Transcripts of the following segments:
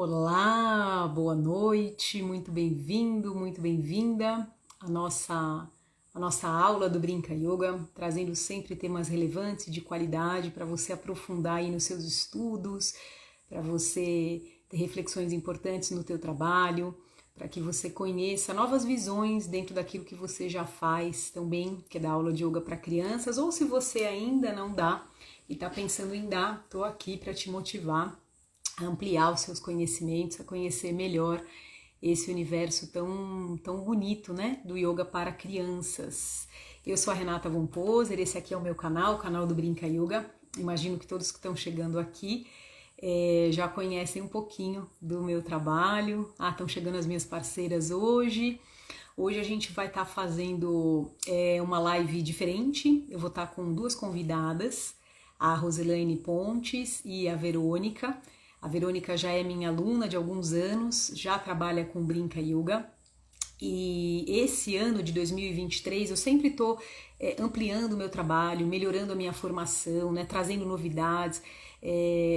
Olá, boa noite, muito bem-vindo, muito bem-vinda à nossa aula do Brinca Yoga, trazendo sempre temas relevantes e de qualidade para você aprofundar aí nos seus estudos, para você ter reflexões importantes no teu trabalho, para que você conheça novas visões dentro daquilo que você já faz também, que é dar aula de yoga para crianças, ou se você ainda não dá e está pensando em dar, estou aqui para te motivar a ampliar os seus conhecimentos, a conhecer melhor esse universo tão bonito, né, do yoga para crianças. Eu sou a Renata Von Poser, esse aqui é o meu canal, o canal do Brinca Yoga. Imagino que todos que estão chegando aqui já conhecem um pouquinho do meu trabalho. Estão chegando as minhas parceiras hoje. Hoje a gente vai estar fazendo uma live diferente. Eu vou estar com duas convidadas, a Roselaine Pontes e a Verônica. A Verônica já é minha aluna de alguns anos, já trabalha com Brinca Yoga. E esse ano de 2023 eu sempre estou ampliando o meu trabalho, melhorando a minha formação, né, trazendo novidades,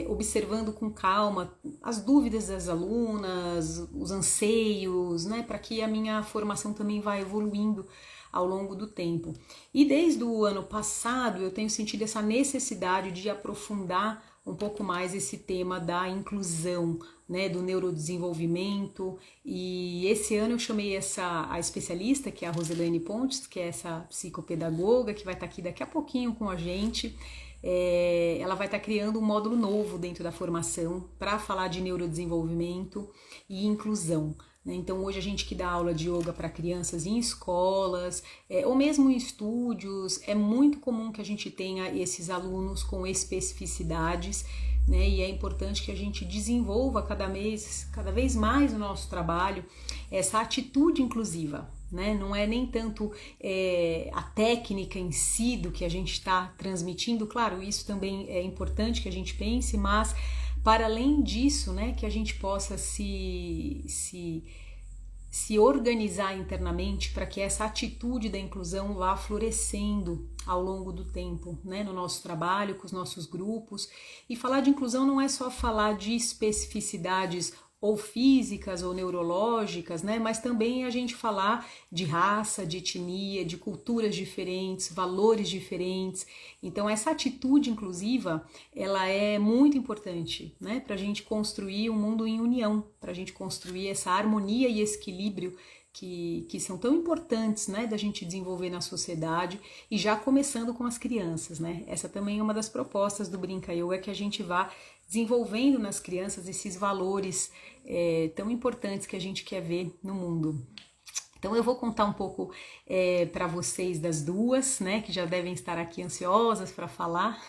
observando com calma as dúvidas das alunas, os anseios, né, para que a minha formação também vá evoluindo ao longo do tempo. E desde o ano passado eu tenho sentido essa necessidade de aprofundar um pouco mais esse tema da inclusão, né, do neurodesenvolvimento, e esse ano eu chamei a especialista, que é a Roselaine Pontes, que é essa psicopedagoga, que vai estar aqui daqui a pouquinho com a gente. Ela vai estar criando um módulo novo dentro da formação para falar de neurodesenvolvimento e inclusão. Então hoje a gente que dá aula de yoga para crianças em escolas ou mesmo em estúdios, é muito comum que a gente tenha esses alunos com especificidades, né? E é importante que a gente desenvolva cada vez mais no nosso trabalho essa atitude inclusiva, né? Não é nem tanto a técnica em si do que a gente está transmitindo, claro, isso também é importante que a gente pense, mas para além disso, né, que a gente possa se organizar internamente para que essa atitude da inclusão vá florescendo ao longo do tempo, né, no nosso trabalho, com os nossos grupos. E falar de inclusão não é só falar de especificidades ou físicas ou neurológicas, né, mas também a gente falar de raça, de etnia, de culturas diferentes, valores diferentes. Então essa atitude inclusiva, ela é muito importante, né, para a gente construir um mundo em união, para a gente construir essa harmonia e esse equilíbrio que são tão importantes, né, da gente desenvolver na sociedade, e já começando com as crianças, né. Essa também é uma das propostas do Brinca Yoga, que a gente vá desenvolvendo nas crianças esses valores tão importantes que a gente quer ver no mundo. Então eu vou contar um pouco para vocês das duas, né, que já devem estar aqui ansiosas para falar.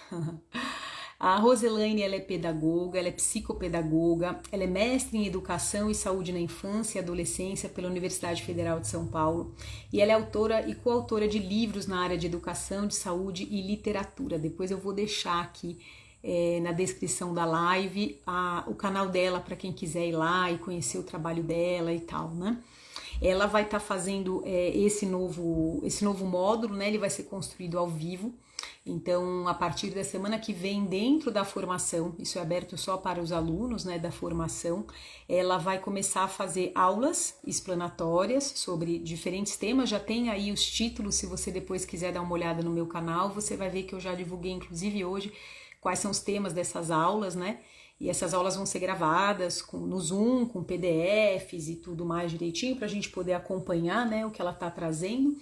A Roselaine, ela é pedagoga, ela é psicopedagoga, ela é mestre em Educação e Saúde na Infância e Adolescência pela Universidade Federal de São Paulo, e ela é autora e coautora de livros na área de educação, de saúde e literatura. Depois eu vou deixar aqui na descrição da live o canal dela para quem quiser ir lá e conhecer o trabalho dela e tal, né? Ela vai estar fazendo esse novo módulo, né? Ele vai ser construído ao vivo. Então, a partir da semana que vem, dentro da formação, isso é aberto só para os alunos, né, da formação, ela vai começar a fazer aulas explanatórias sobre diferentes temas. Já tem aí os títulos, se você depois quiser dar uma olhada no meu canal, você vai ver que eu já divulguei, inclusive hoje, quais são os temas dessas aulas, né? E essas aulas vão ser gravadas no Zoom, com PDFs e tudo mais direitinho, para a gente poder acompanhar, né, o que ela está trazendo.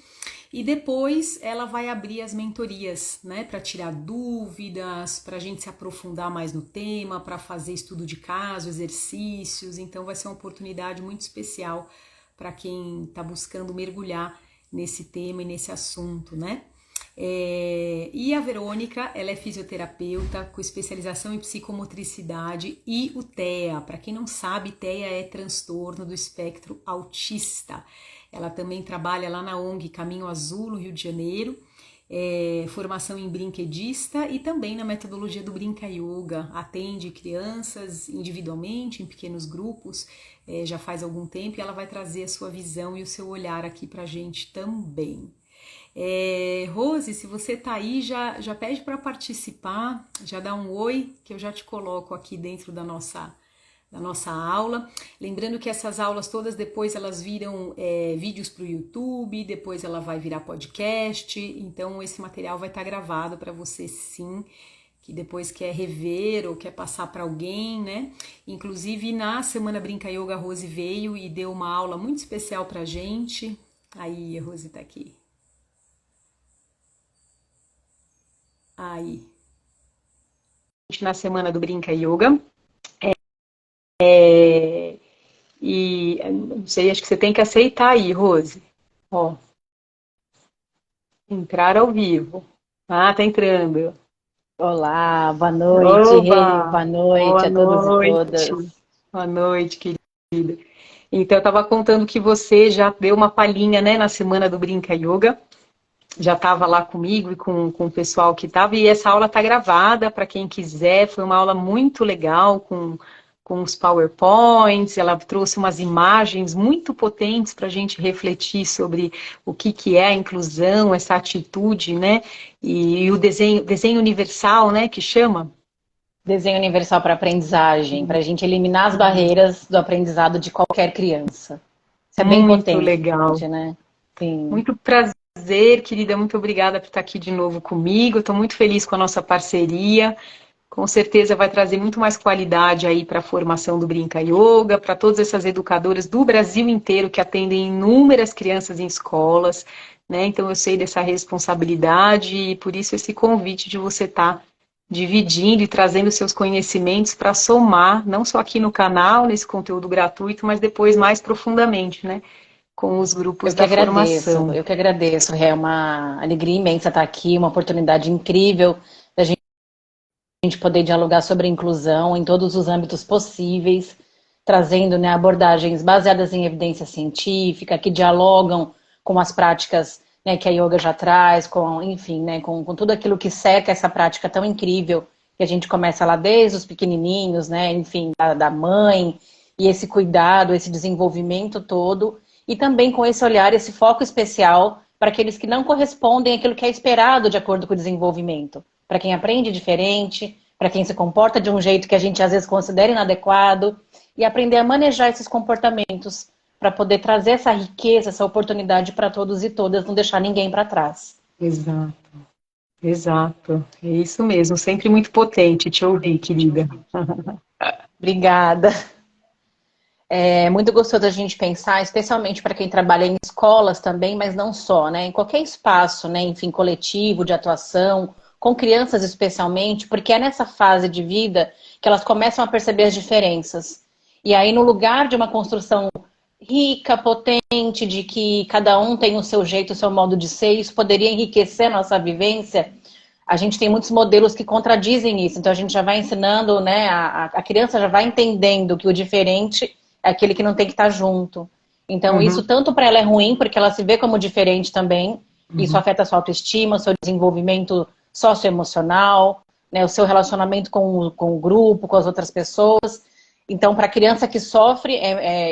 E depois ela vai abrir as mentorias, né, para tirar dúvidas, para a gente se aprofundar mais no tema, para fazer estudo de caso, exercícios. Então vai ser uma oportunidade muito especial para quem está buscando mergulhar nesse tema e nesse assunto, né? E a Verônica, ela é fisioterapeuta com especialização em psicomotricidade e o TEA. Para quem não sabe, TEA é transtorno do espectro autista. Ela também trabalha lá na ONG Caminho Azul, no Rio de Janeiro, formação em brinquedista e também na metodologia do Brinca Yoga. Atende crianças individualmente, em pequenos grupos, já faz algum tempo, e ela vai trazer a sua visão e o seu olhar aqui pra gente também. Rose, se você tá aí, já pede para participar, já dá um oi, que eu já te coloco aqui dentro da nossa da nossa aula. Lembrando que essas aulas todas depois elas viram vídeos para o YouTube, depois ela vai virar podcast, então esse material vai estar gravado para você sim, que depois quer rever ou quer passar para alguém, né? Inclusive na Semana Brinca Yoga a Rose veio e deu uma aula muito especial pra gente. Aí, a Rose tá aqui. Aí. Na Semana do Brinca Yoga. E não sei, acho que você tem que aceitar aí, Rose. Ó, entrar ao vivo. Ah, tá entrando. Olá, boa noite, Rê, Oba! boa noite Boa a todos e noite. todas. Boa noite, querida. Então, eu estava contando que você já deu uma palhinha, né, na Semana do Brinca Yoga. Já estava lá comigo e com o pessoal que estava, e essa aula está gravada para quem quiser. Foi uma aula muito legal, com os PowerPoints. Ela trouxe umas imagens muito potentes para a gente refletir sobre o que é a inclusão, essa atitude, né? E o desenho universal, né, que chama. Desenho universal para aprendizagem, para a gente eliminar as barreiras do aprendizado de qualquer criança. Isso é bem Muito potente, legal. né? Sim. Muito prazer, querida. Muito obrigada por estar aqui de novo comigo. Estou muito feliz com a nossa parceria. Com certeza vai trazer muito mais qualidade aí para a formação do Brinca Yoga, para todas essas educadoras do Brasil inteiro que atendem inúmeras crianças em escolas, né? Então eu sei dessa responsabilidade e por isso esse convite de você estar dividindo e trazendo seus conhecimentos para somar, não só aqui no canal, nesse conteúdo gratuito, mas depois mais profundamente, né? Com os grupos da formação. Eu que agradeço, Rê, é uma alegria imensa estar aqui, uma oportunidade incrível da gente poder dialogar sobre inclusão em todos os âmbitos possíveis, trazendo, né, abordagens baseadas em evidência científica, que dialogam com as práticas, né, que a yoga já traz, enfim, né, com tudo aquilo que cerca essa prática tão incrível, que a gente começa lá desde os pequenininhos, né, enfim, da mãe, e esse cuidado, esse desenvolvimento todo, e também com esse olhar, esse foco especial para aqueles que não correspondem àquilo que é esperado de acordo com o desenvolvimento. Para quem aprende diferente, para quem se comporta de um jeito que a gente às vezes considera inadequado, e aprender a manejar esses comportamentos para poder trazer essa riqueza, essa oportunidade para todos e todas, não deixar ninguém para trás. Exato, exato. É isso mesmo. Sempre muito potente te ouvir, querida. Obrigada. É muito gostoso a gente pensar, especialmente para quem trabalha em escolas também, mas não só, né? Em qualquer espaço, né? Enfim, coletivo, de atuação, com crianças especialmente, porque é nessa fase de vida que elas começam a perceber as diferenças. E aí, no lugar de uma construção rica, potente, de que cada um tem o seu jeito, o seu modo de ser, isso poderia enriquecer a nossa vivência. A gente tem muitos modelos que contradizem isso, então a gente já vai ensinando, né? A criança já vai entendendo que o diferente é aquele que não tem que estar junto. Então, isso Uhum, tanto para ela é ruim, porque ela se vê como diferente também, isso uhum. afeta a sua autoestima, o seu desenvolvimento socioemocional, né, o seu relacionamento com o grupo, com as outras pessoas. Então, para a criança que sofre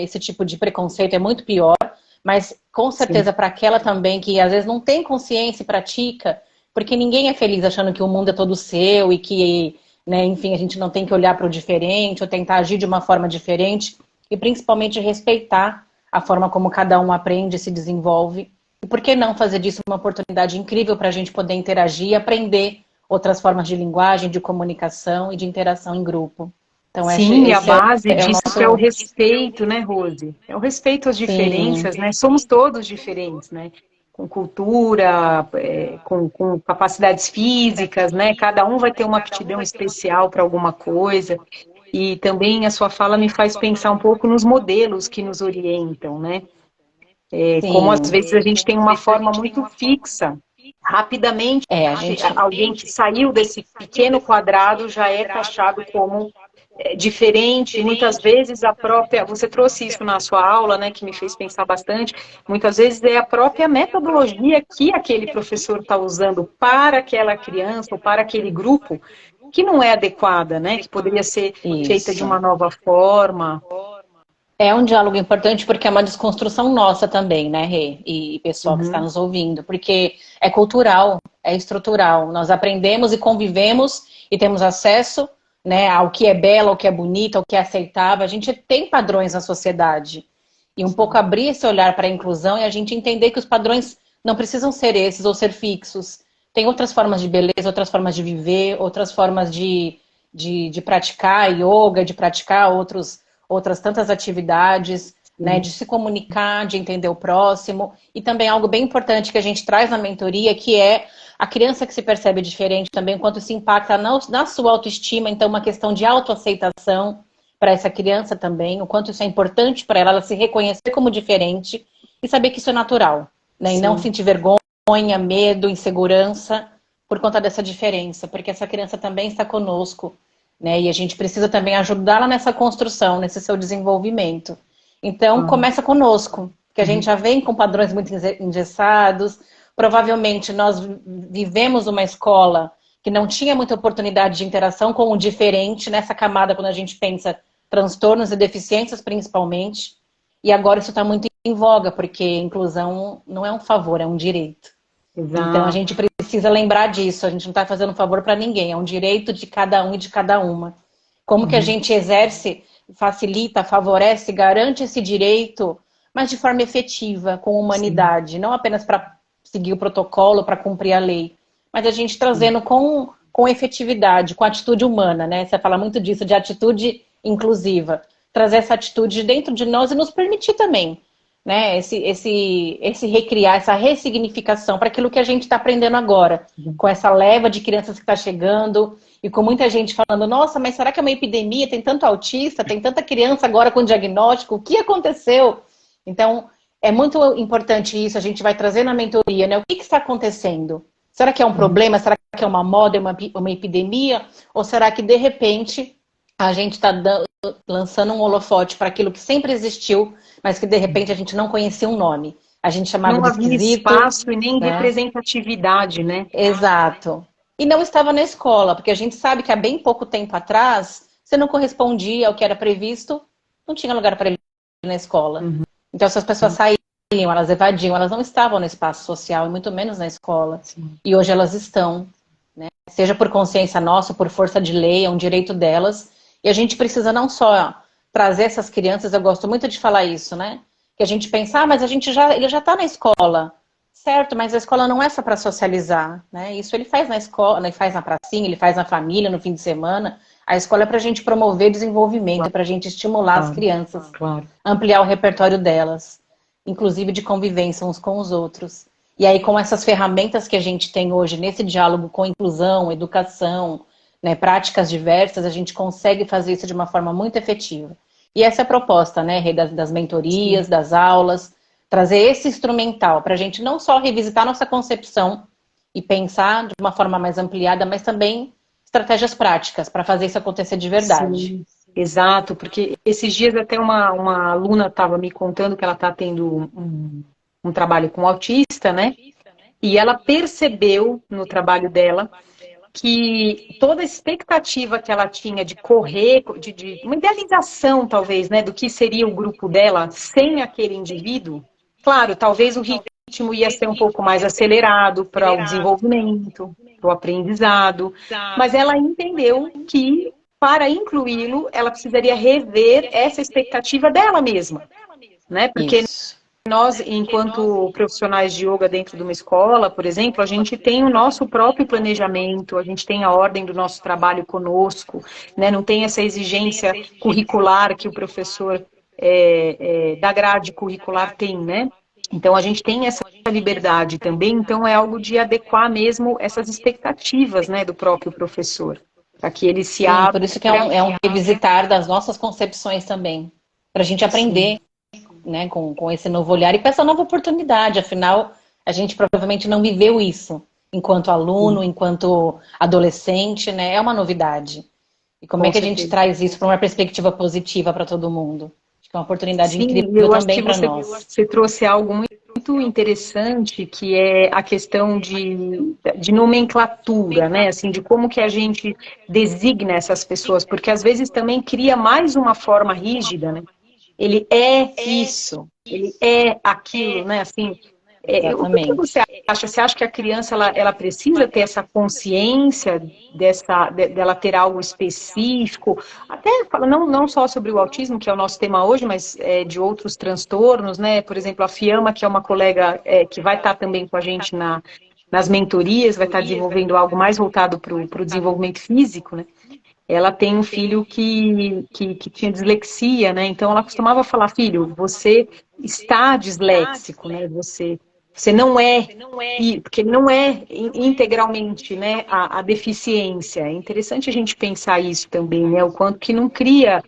esse tipo de preconceito é muito pior, mas com Sim, certeza para aquela também que às vezes não tem consciência e pratica, porque ninguém é feliz achando que o mundo é todo seu e que, né, enfim, a gente não tem que olhar para o diferente ou tentar agir de uma forma diferente e principalmente respeitar a forma como cada um aprende e se desenvolve. E por que não fazer disso uma oportunidade incrível para a gente poder interagir e aprender outras formas de linguagem, de comunicação e de interação em grupo. Então, sim, e a esse base é o disso é o nosso... respeito, né, Rose? É o respeito às Sim, diferenças, né? Somos todos diferentes, né? Com cultura, com capacidades físicas, né? Cada um vai ter uma aptidão especial para alguma coisa. E também a sua fala me faz pensar um pouco nos modelos que nos orientam, né? Como às sim. vezes a gente tem uma forma muito fixa. Rapidamente, A gente... alguém que saiu desse pequeno quadrado já é taxado como diferente. Muitas vezes a própria, você trouxe isso na sua aula, né, que me fez pensar bastante. Muitas vezes é a própria metodologia que aquele professor está usando para aquela criança ou para aquele grupo que não é adequada, né, que poderia ser feita de Isso. uma nova forma. É um diálogo importante porque é uma desconstrução nossa também, né, Rê? E pessoal que está Uhum, nos ouvindo. Porque é cultural, é estrutural. Nós aprendemos e convivemos e temos acesso né, ao que é belo, ao que é bonito, ao que é aceitável. A gente tem padrões na sociedade. E um pouco abrir esse olhar para a inclusão e a gente entender que os padrões não precisam ser esses ou ser fixos. Tem outras formas de beleza, outras formas de viver, outras formas de praticar yoga, de praticar outras tantas atividades, né, de se comunicar, de entender o próximo. E também algo bem importante que a gente traz na mentoria, que é a criança que se percebe diferente também, quanto isso impacta na sua autoestima. Então, uma questão de autoaceitação para essa criança também, o quanto isso é importante para ela se reconhecer como diferente e saber que isso é natural, né? E não sentir vergonha, medo, insegurança por conta dessa diferença, porque essa criança também está conosco, né? E a gente precisa também ajudá-la nessa construção, nesse seu desenvolvimento. Então, começa conosco, que a gente já vem com padrões muito engessados. Provavelmente nós vivemos uma escola que não tinha muita oportunidade de interação com o diferente nessa camada, quando a gente pensa transtornos e deficiências principalmente. E agora isso está muito em voga, porque inclusão não é um favor, é um direito. Exato. Então a gente precisa lembrar disso, a gente não está fazendo um favor para ninguém, é um direito de cada um e de cada uma. Como que a gente exerce, facilita, favorece, garante esse direito, mas de forma efetiva, com humanidade, não apenas para seguir o protocolo, para cumprir a lei, mas a gente trazendo com efetividade, com atitude humana, né? Você fala muito disso, de atitude inclusiva. Trazer essa atitude dentro de nós e nos permitir também, né? Esse recriar, essa ressignificação para aquilo que a gente está aprendendo agora, com essa leva de crianças que está chegando e com muita gente falando, nossa, mas será que é uma epidemia? Tem tanto autista, tem tanta criança agora com diagnóstico, o que aconteceu? Então, é muito importante isso, a gente vai trazer na mentoria, né? O que está acontecendo? Será que é um problema? Será que é uma moda, uma epidemia? Ou será que, de repente, a gente está lançando um holofote para aquilo que sempre existiu, mas que, de repente, a gente não conhecia um nome? A gente chamava não de havia esquisito. Espaço e nem né? Representatividade, né? Exato. E não estava na escola, porque a gente sabe que há bem pouco tempo atrás, você não correspondia ao que era previsto, não tinha lugar para ele na escola. Então, se as pessoas saíam, elas evadiam, elas não estavam no espaço social, e muito menos na escola. E hoje elas estão, né? Seja por consciência nossa, por força de lei, é um direito delas. E a gente precisa não só trazer essas crianças, eu gosto muito de falar isso, né? Que a gente pensa, mas ele já está na escola. Certo, mas a escola não é só para socializar, né? Isso ele faz na escola, ele faz na pracinha, ele faz na família, no fim de semana. A escola é para a gente promover desenvolvimento, é para a gente estimular as crianças, ampliar o repertório delas, inclusive de convivência uns com os outros. E aí, com essas ferramentas que a gente tem hoje nesse diálogo com inclusão, educação, né, práticas diversas, a gente consegue fazer isso de uma forma muito efetiva. E essa é a proposta, né, Rê, das mentorias, das aulas, trazer esse instrumental para a gente não só revisitar nossa concepção e pensar de uma forma mais ampliada, mas também estratégias práticas para fazer isso acontecer de verdade. Sim, exato, porque esses dias até uma aluna estava me contando que ela está tendo um trabalho com autista, né? E ela percebeu no trabalho dela que toda a expectativa que ela tinha de correr, de uma idealização, talvez, né, do que seria o grupo dela sem aquele indivíduo, claro, talvez o ritmo ia ser um pouco mais acelerado para o desenvolvimento, para o aprendizado, mas ela entendeu que, para incluí-lo, ela precisaria rever essa expectativa dela mesma, né? Porque nós, enquanto profissionais de yoga dentro de uma escola, por exemplo, a gente tem o nosso próprio planejamento, a gente tem a ordem do nosso trabalho conosco, né? Não tem essa exigência curricular que o professor da grade curricular tem, né? Então, a gente tem essa liberdade também, então é algo de adequar mesmo essas expectativas, né, do próprio professor, para que ele se abra. Por isso que é um revisitar das nossas concepções também, para a gente aprender, né, com esse novo olhar e com essa nova oportunidade. Afinal, a gente provavelmente não viveu isso enquanto aluno, enquanto adolescente, né? É uma novidade. E como é que a gente traz isso para uma perspectiva positiva para todo mundo? Acho que é uma oportunidade incrível também para nós. Você trouxe algo muito interessante, que é a questão de nomenclatura, né? Assim, de como que a gente designa essas pessoas, porque às vezes também cria mais uma forma rígida, né? Ele é isso, ele é aquilo, né? Assim, O que que Exatamente. você acha? Você acha que a criança ela precisa ter essa consciência dela ter algo específico? Até não só sobre o autismo, que é o nosso tema hoje, mas de outros transtornos, né? Por exemplo, a Fiamma, que é uma colega que vai estar também com a gente nas mentorias, vai estar desenvolvendo algo mais voltado para o desenvolvimento físico, né? Ela tem um filho que tinha dislexia, né? Então ela costumava falar, filho, você está disléxico, né? Você não é, porque não é integralmente, né, a deficiência. É interessante a gente pensar isso também, né? O quanto que não cria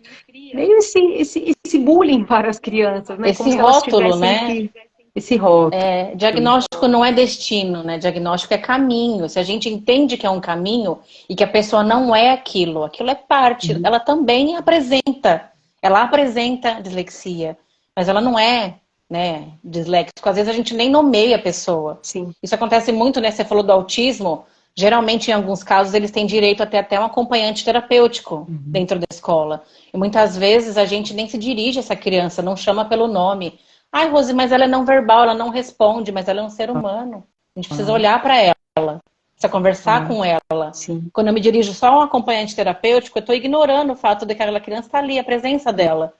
meio esse bullying para as crianças, né? Como Esse se elas rótulo, tivessem né? que esse rótulo. Diagnóstico não é destino, né? Diagnóstico é caminho. Se a gente entende que é um caminho e que a pessoa não é aquilo, aquilo é parte, Uhum. ela também apresenta. Ela apresenta dislexia, mas ela não é, né, disléxico. Às vezes a gente nem nomeia a pessoa. Sim. Isso acontece muito, né? Você falou do autismo. Geralmente, em alguns casos, eles têm direito a ter até um acompanhante terapêutico Uhum. dentro da escola. E muitas vezes a gente nem se dirige a essa criança, não chama pelo nome. Ai, Rose, mas ela é não verbal, ela não responde, mas ela é um ser humano. A gente precisa Ah, olhar para ela, precisa conversar ah, com ela. sim. Quando eu me dirijo só a um acompanhante terapêutico, eu estou ignorando o fato de que aquela criança está ali, a presença dela.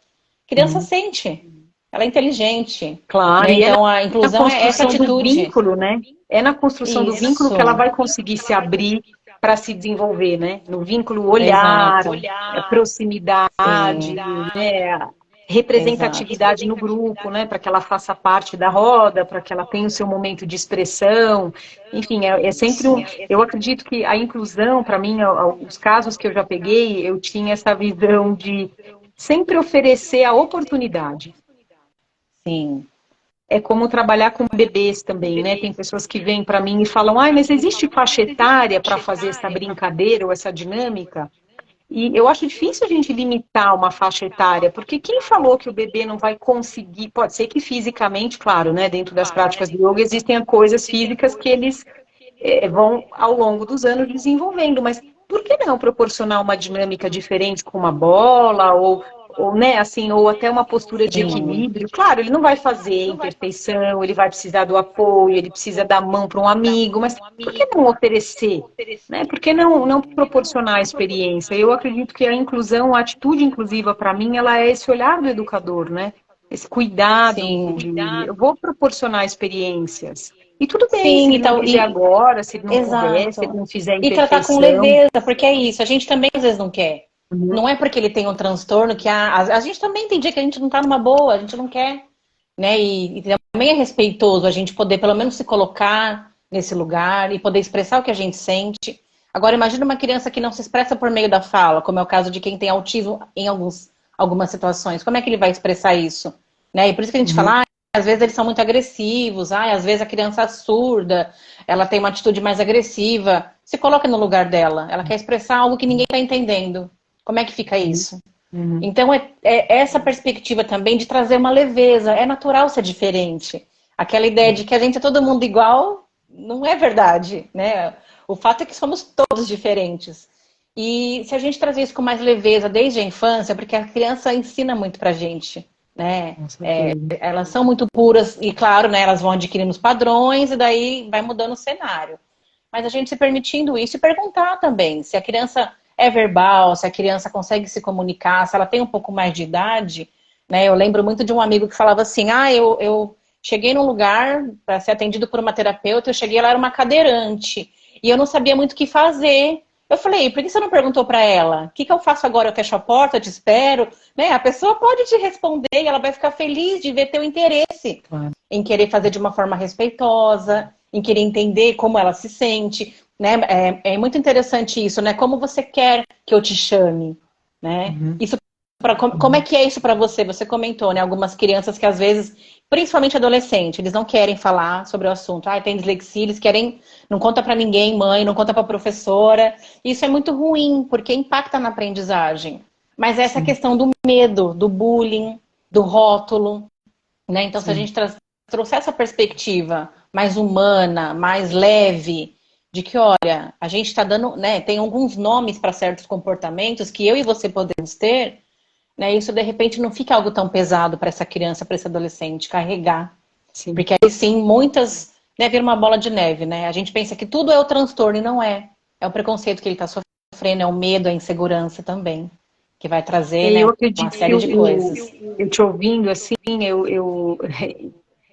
A criança Uhum. sente, ela é inteligente, Claro, né? e Então a na inclusão é essa construção do atitude. vínculo, né? É na construção do vínculo Isso, que ela vai conseguir se abrir para se desenvolver, né? No vínculo olhar, exato. proximidade, Sim, né? exato. Representatividade no grupo, né? Para que ela faça parte da roda, para que ela tenha o seu momento de expressão. Enfim, é sempre um. Eu acredito que a inclusão, para mim, os casos que eu já peguei, eu tinha essa visão de sempre oferecer a oportunidade. Sim, É como trabalhar com bebês também, né? Tem pessoas que vêm para mim e falam: ai, mas existe faixa etária para fazer essa brincadeira ou essa dinâmica? E eu acho difícil a gente limitar uma faixa etária, porque quem falou que o bebê não vai conseguir, pode ser que fisicamente, claro, né? Dentro das práticas de yoga existem coisas físicas que eles vão, ao longo dos anos, desenvolvendo, mas por que não proporcionar uma dinâmica diferente com uma bola, ou, né, assim, ou até uma postura de sim. equilíbrio? Claro, ele não vai fazer imperfeição, ele vai precisar do apoio, ele precisa dar mão para um amigo, mas por que não oferecer? Né? Por que não proporcionar a experiência? Eu acredito que a inclusão, a atitude inclusiva, para mim, ela é esse olhar do educador, né? Esse cuidado Sim, de eu vou proporcionar experiências. E tudo bem, se sim, ele não fizer e agora, se ele não puder, se ele exato. não fizer E tratar com imperfeição. leveza, porque é isso, a gente também às vezes não quer. Uhum. Não é porque ele tem um transtorno que a gente também tem dia que a gente não tá numa boa, a gente não quer, né? E também é respeitoso a gente poder pelo menos se colocar nesse lugar e poder expressar o que a gente sente. Agora imagina uma criança que não se expressa por meio da fala, como é o caso de quem tem autismo em algumas situações. Como é que ele vai expressar isso? Né? E por isso que a gente Uhum. fala, às vezes eles são muito agressivos, às vezes a criança é surda, ela tem uma atitude mais agressiva. Se coloca no lugar dela, ela quer expressar algo que ninguém está entendendo. Como é que fica isso? Uhum. Então é essa perspectiva também de trazer uma leveza. É natural ser diferente. Aquela ideia de que a gente é todo mundo igual não é verdade, né? O fato é que somos todos diferentes. E se a gente trazer isso com mais leveza desde a infância, porque a criança ensina muito pra gente, né? Com certeza. Elas são muito puras e, claro, né, elas vão adquirindo os padrões e daí vai mudando o cenário. Mas a gente se permitindo isso e perguntar também se a criança é verbal, se a criança consegue se comunicar, se ela tem um pouco mais de idade, né? Eu lembro muito de um amigo que falava assim, eu cheguei num lugar para ser atendido por uma terapeuta, eu cheguei, ela era uma cadeirante, e eu não sabia muito o que fazer. Eu falei, por que você não perguntou para ela? O que eu faço agora? Eu fecho a porta, eu te espero? Né? A pessoa pode te responder e ela vai ficar feliz de ver teu interesse Claro. em querer fazer de uma forma respeitosa, em querer entender como ela se sente, né? É muito interessante isso, né? Como você quer que eu te chame, né? Uhum. Isso como é que é isso para você? Você comentou, né? Algumas crianças que às vezes, principalmente adolescente, eles não querem falar sobre o assunto. Ah, tem dislexia, eles querem, não conta para ninguém, mãe, não conta para professora. Isso é muito ruim, porque impacta na aprendizagem. Mas essa Sim, questão do medo, do bullying, do rótulo, né? Então, se a sim. gente trouxer essa perspectiva mais humana, mais leve, de que, olha, a gente está dando, né? Tem alguns nomes para certos comportamentos que eu e você podemos ter, né? Isso de repente não fica algo tão pesado para essa criança, para esse adolescente carregar. sim. Porque aí sim, muitas, né, vira uma bola de neve, né? A gente pensa que tudo é o transtorno e não é. É o preconceito que ele está sofrendo, é o medo, a insegurança também, que vai trazer, E né, eu uma acredito que série de coisas. eu te ouvindo assim, eu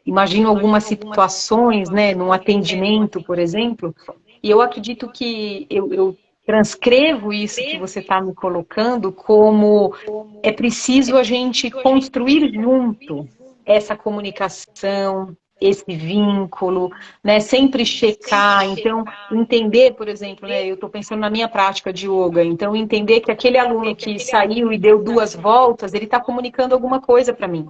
imagino algumas situações, né, num atendimento, por exemplo, e eu acredito que eu transcrevo isso que você está me colocando como é preciso a gente construir junto essa comunicação, esse vínculo, né? Sempre checar, então entender, por exemplo, né? Eu estou pensando na minha prática de yoga, então entender que aquele aluno que saiu e deu 2 voltas, ele está comunicando alguma coisa para mim.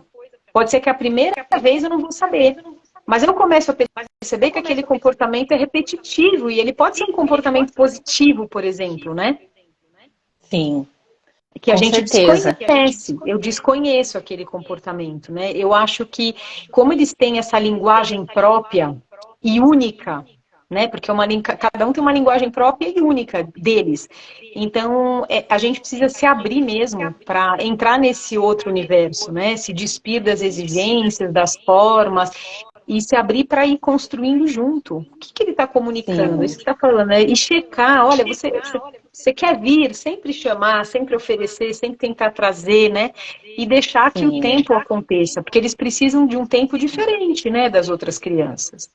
Pode ser que a primeira vez eu não vou saber, mas eu começo a perceber que aquele comportamento é repetitivo e ele pode ser um comportamento positivo, por exemplo, né? Sim, Que a com gente certeza. desconhece. Eu desconheço aquele comportamento, né? Eu acho que, como eles têm essa linguagem própria e única, né? Porque cada um tem uma linguagem própria e única deles. Então, a gente precisa se abrir mesmo para entrar nesse outro universo, né? Se despir das exigências, das formas e se abrir para ir construindo junto. O que ele está comunicando? Isso Sim, que está falando, né? E checar, olha, você quer vir, sempre chamar, sempre oferecer, sempre tentar trazer, né? E deixar que o sim. tempo aconteça, porque eles precisam de um tempo diferente, né, das outras crianças.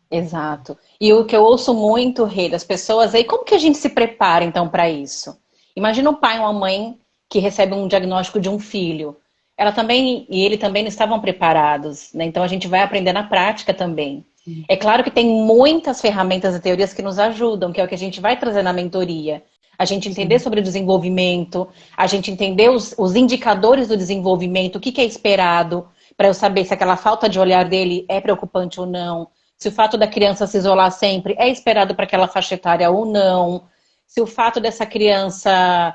Exato. E o que eu ouço muito, Rei, das pessoas é como que a gente se prepara então para isso? Imagina um pai ou uma mãe que recebe um diagnóstico de um filho. Ela também e ele também não estavam preparados, né? Então a gente vai aprender na prática também. É claro que tem muitas ferramentas e teorias que nos ajudam, que é o que a gente vai trazer na mentoria. A gente entender Sim. sobre o desenvolvimento, a gente entender os indicadores do desenvolvimento, o que, que é esperado, para eu saber se aquela falta de olhar dele é preocupante ou não, se o fato da criança se isolar sempre é esperado para aquela faixa etária ou não, se o fato dessa criança,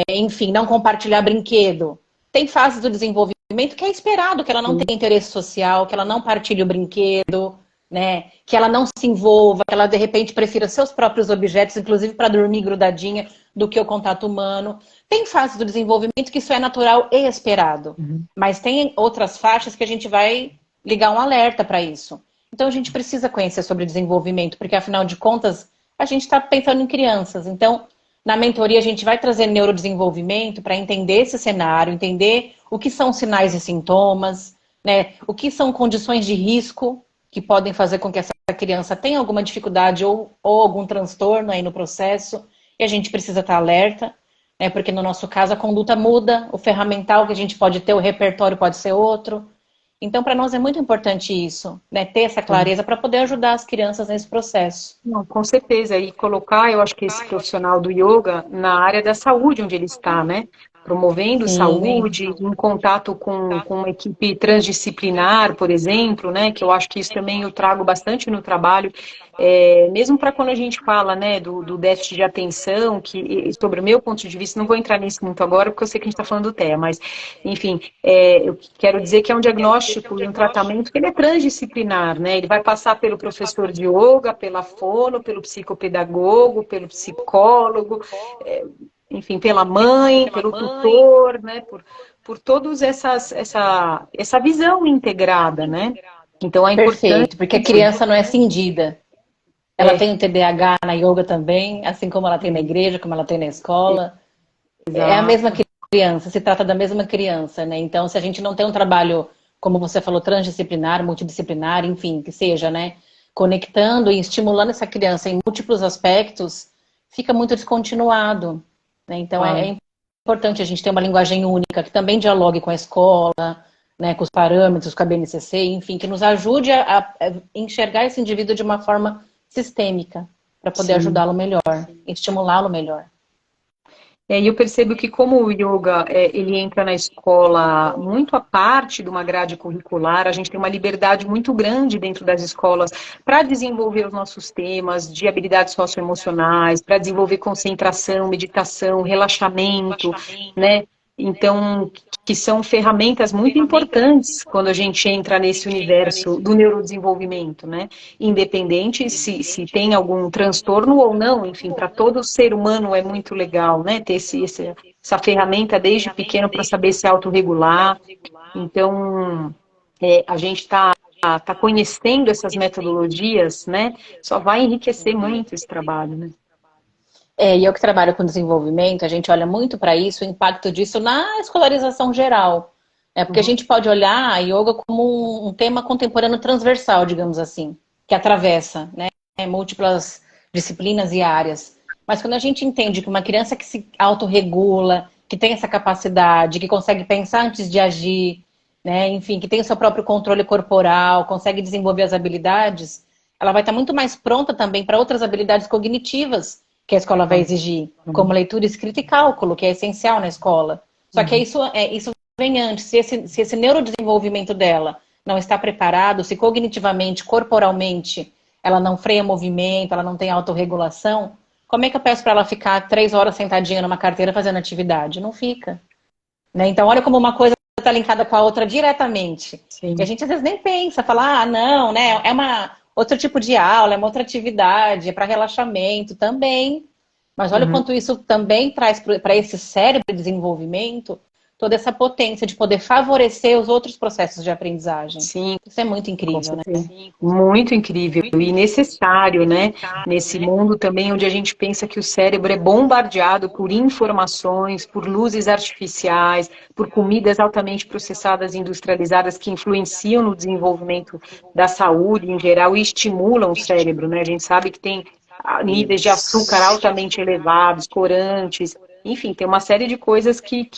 enfim, não compartilhar brinquedo. Tem fases do desenvolvimento que é esperado que ela não tenha interesse social, que ela não partilhe o brinquedo, né? Que ela não se envolva, que ela de repente prefira seus próprios objetos, inclusive para dormir grudadinha, do que o contato humano. Tem fases do desenvolvimento que isso é natural e esperado, Uhum. mas tem outras faixas que a gente vai ligar um alerta para isso. Então a gente precisa conhecer sobre desenvolvimento, porque afinal de contas a gente está pensando em crianças. Então, na mentoria a gente vai trazer neurodesenvolvimento para entender esse cenário, entender o que são sinais e sintomas, né? O que são condições de risco que podem fazer com que essa criança tenha alguma dificuldade ou algum transtorno aí no processo, e a gente precisa estar alerta, né? Porque no nosso caso a conduta muda, o ferramental que a gente pode ter, o repertório pode ser outro. Então, para nós é muito importante isso, né? Ter essa clareza para poder ajudar as crianças nesse processo. Não, com certeza. E colocar, eu acho que esse profissional do yoga na área da saúde onde ele está, né? Promovendo Sim, saúde, em contato com uma equipe transdisciplinar, por exemplo, né? Que eu acho que isso também eu trago bastante no trabalho, mesmo para quando a gente fala, né, do déficit de atenção, sobre o meu ponto de vista, não vou entrar nisso muito agora, porque eu sei que a gente está falando do TEA, mas, enfim, eu quero dizer que é um diagnóstico e um tratamento que ele é transdisciplinar, né? Ele vai passar pelo professor de yoga, pela fono, pelo psicopedagogo, pelo psicólogo, é, enfim, pela mãe, pelo tutor, né? Por todos essa visão integrada, né? Então é importante. perfeito, porque a criança não é cindida. Ela É, tem o TDAH na yoga também, assim como ela tem na igreja, como ela tem na escola. É a mesma exato. criança, se trata da mesma criança, né? Então, se a gente não tem um trabalho, como você falou, transdisciplinar, multidisciplinar, enfim, que seja, né? Conectando e estimulando essa criança em múltiplos aspectos, fica muito descontinuado, né? Então, Claro. é importante a gente ter uma linguagem única, que também dialogue com a escola, né? Com os parâmetros, com a BNCC, enfim, que nos ajude a enxergar esse indivíduo de uma forma sistêmica, para poder Sim. ajudá-lo melhor, estimulá-lo melhor. E eu percebo que como o yoga ele entra na escola muito à parte de uma grade curricular, a gente tem uma liberdade muito grande dentro das escolas para desenvolver os nossos temas de habilidades socioemocionais, para desenvolver concentração, meditação, relaxamento, né? Então, que são ferramentas muito importantes quando a gente entra nesse universo do neurodesenvolvimento, né? Independente se tem algum transtorno ou não, enfim, para todo ser humano é muito legal, né? Ter essa ferramenta desde pequeno para saber se autorregular. Então, a gente está tá conhecendo essas metodologias, né, só vai enriquecer muito esse trabalho, né? E eu que trabalho com desenvolvimento, a gente olha muito para isso, o impacto disso na escolarização geral. Porque a Uhum. gente pode olhar a yoga como um tema contemporâneo transversal, digamos assim, que atravessa, né, múltiplas disciplinas e áreas. Mas quando a gente entende que uma criança que se autorregula, que tem essa capacidade, que consegue pensar antes de agir, né, enfim, que tem o seu próprio controle corporal, consegue desenvolver as habilidades, ela vai estar muito mais pronta também para outras habilidades cognitivas que a escola vai exigir, como Uhum. leitura, escrita e cálculo, que é essencial na escola. Só que Uhum. isso vem antes. Se esse neurodesenvolvimento dela não está preparado, se cognitivamente, corporalmente, ela não freia movimento, ela não tem autorregulação, como é que eu peço para ela ficar 3 horas sentadinha numa carteira fazendo atividade? Não fica. Né? Então, olha como uma coisa está linkada com a outra diretamente. E a Sim. gente às vezes nem pensa, fala, não, né? É uma outro tipo de aula, é uma outra atividade, é para relaxamento também. Mas olha o Uhum. quanto isso também traz para esse cérebro de desenvolvimento toda essa potência de poder favorecer os outros processos de aprendizagem. Sim, Isso é muito com incrível, né? certeza. Muito incrível e necessário, né? Nesse mundo também onde a gente pensa que o cérebro é bombardeado por informações, por luzes artificiais, por comidas altamente processadas e industrializadas que influenciam no desenvolvimento da saúde em geral e estimulam o cérebro, né? A gente sabe que tem níveis de açúcar altamente elevados, corantes, enfim, tem uma série de coisas que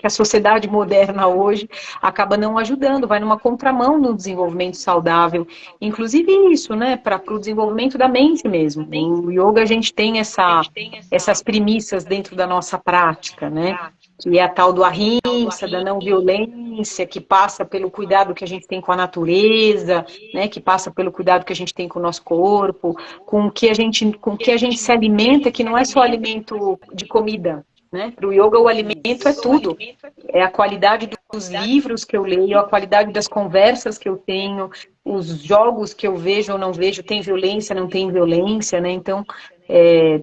a sociedade moderna hoje acaba não ajudando, vai numa contramão no desenvolvimento saudável, inclusive isso, né, para o desenvolvimento da mente mesmo. No yoga a gente tem essas premissas dentro da nossa prática, né, que é a tal do ahimsa, da não violência, que passa pelo cuidado que a gente tem com a natureza, né, que passa pelo cuidado que a gente tem com o nosso corpo, com o que a gente se alimenta, que não é só alimento de comida, né? Para o yoga, o alimento é tudo. É a qualidade dos livros que eu leio, a qualidade das conversas que eu tenho, os jogos que eu vejo ou não vejo, tem violência, não tem violência, né? Então,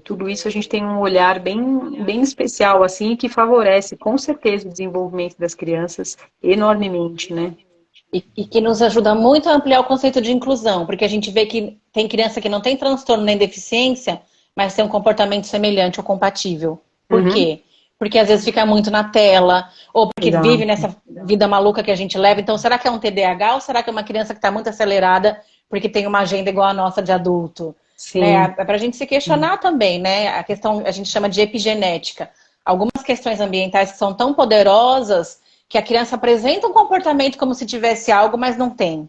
tudo isso a gente tem um olhar bem especial, assim, que favorece, com certeza, o desenvolvimento das crianças enormemente, né? E que nos ajuda muito a ampliar o conceito de inclusão, porque a gente vê que tem criança que não tem transtorno nem deficiência, mas tem um comportamento semelhante ou compatível. Por Uhum. quê? Porque às vezes fica muito na tela, ou porque vive Exato. nessa vida maluca que a gente leva. Então, será que é um TDAH ou será que é uma criança que está muito acelerada porque tem uma agenda igual a nossa de adulto? Né? Sim. É para a gente se questionar também, né? A questão a gente chama de epigenética. Algumas questões ambientais que são tão poderosas que a criança apresenta um comportamento como se tivesse algo, mas não tem.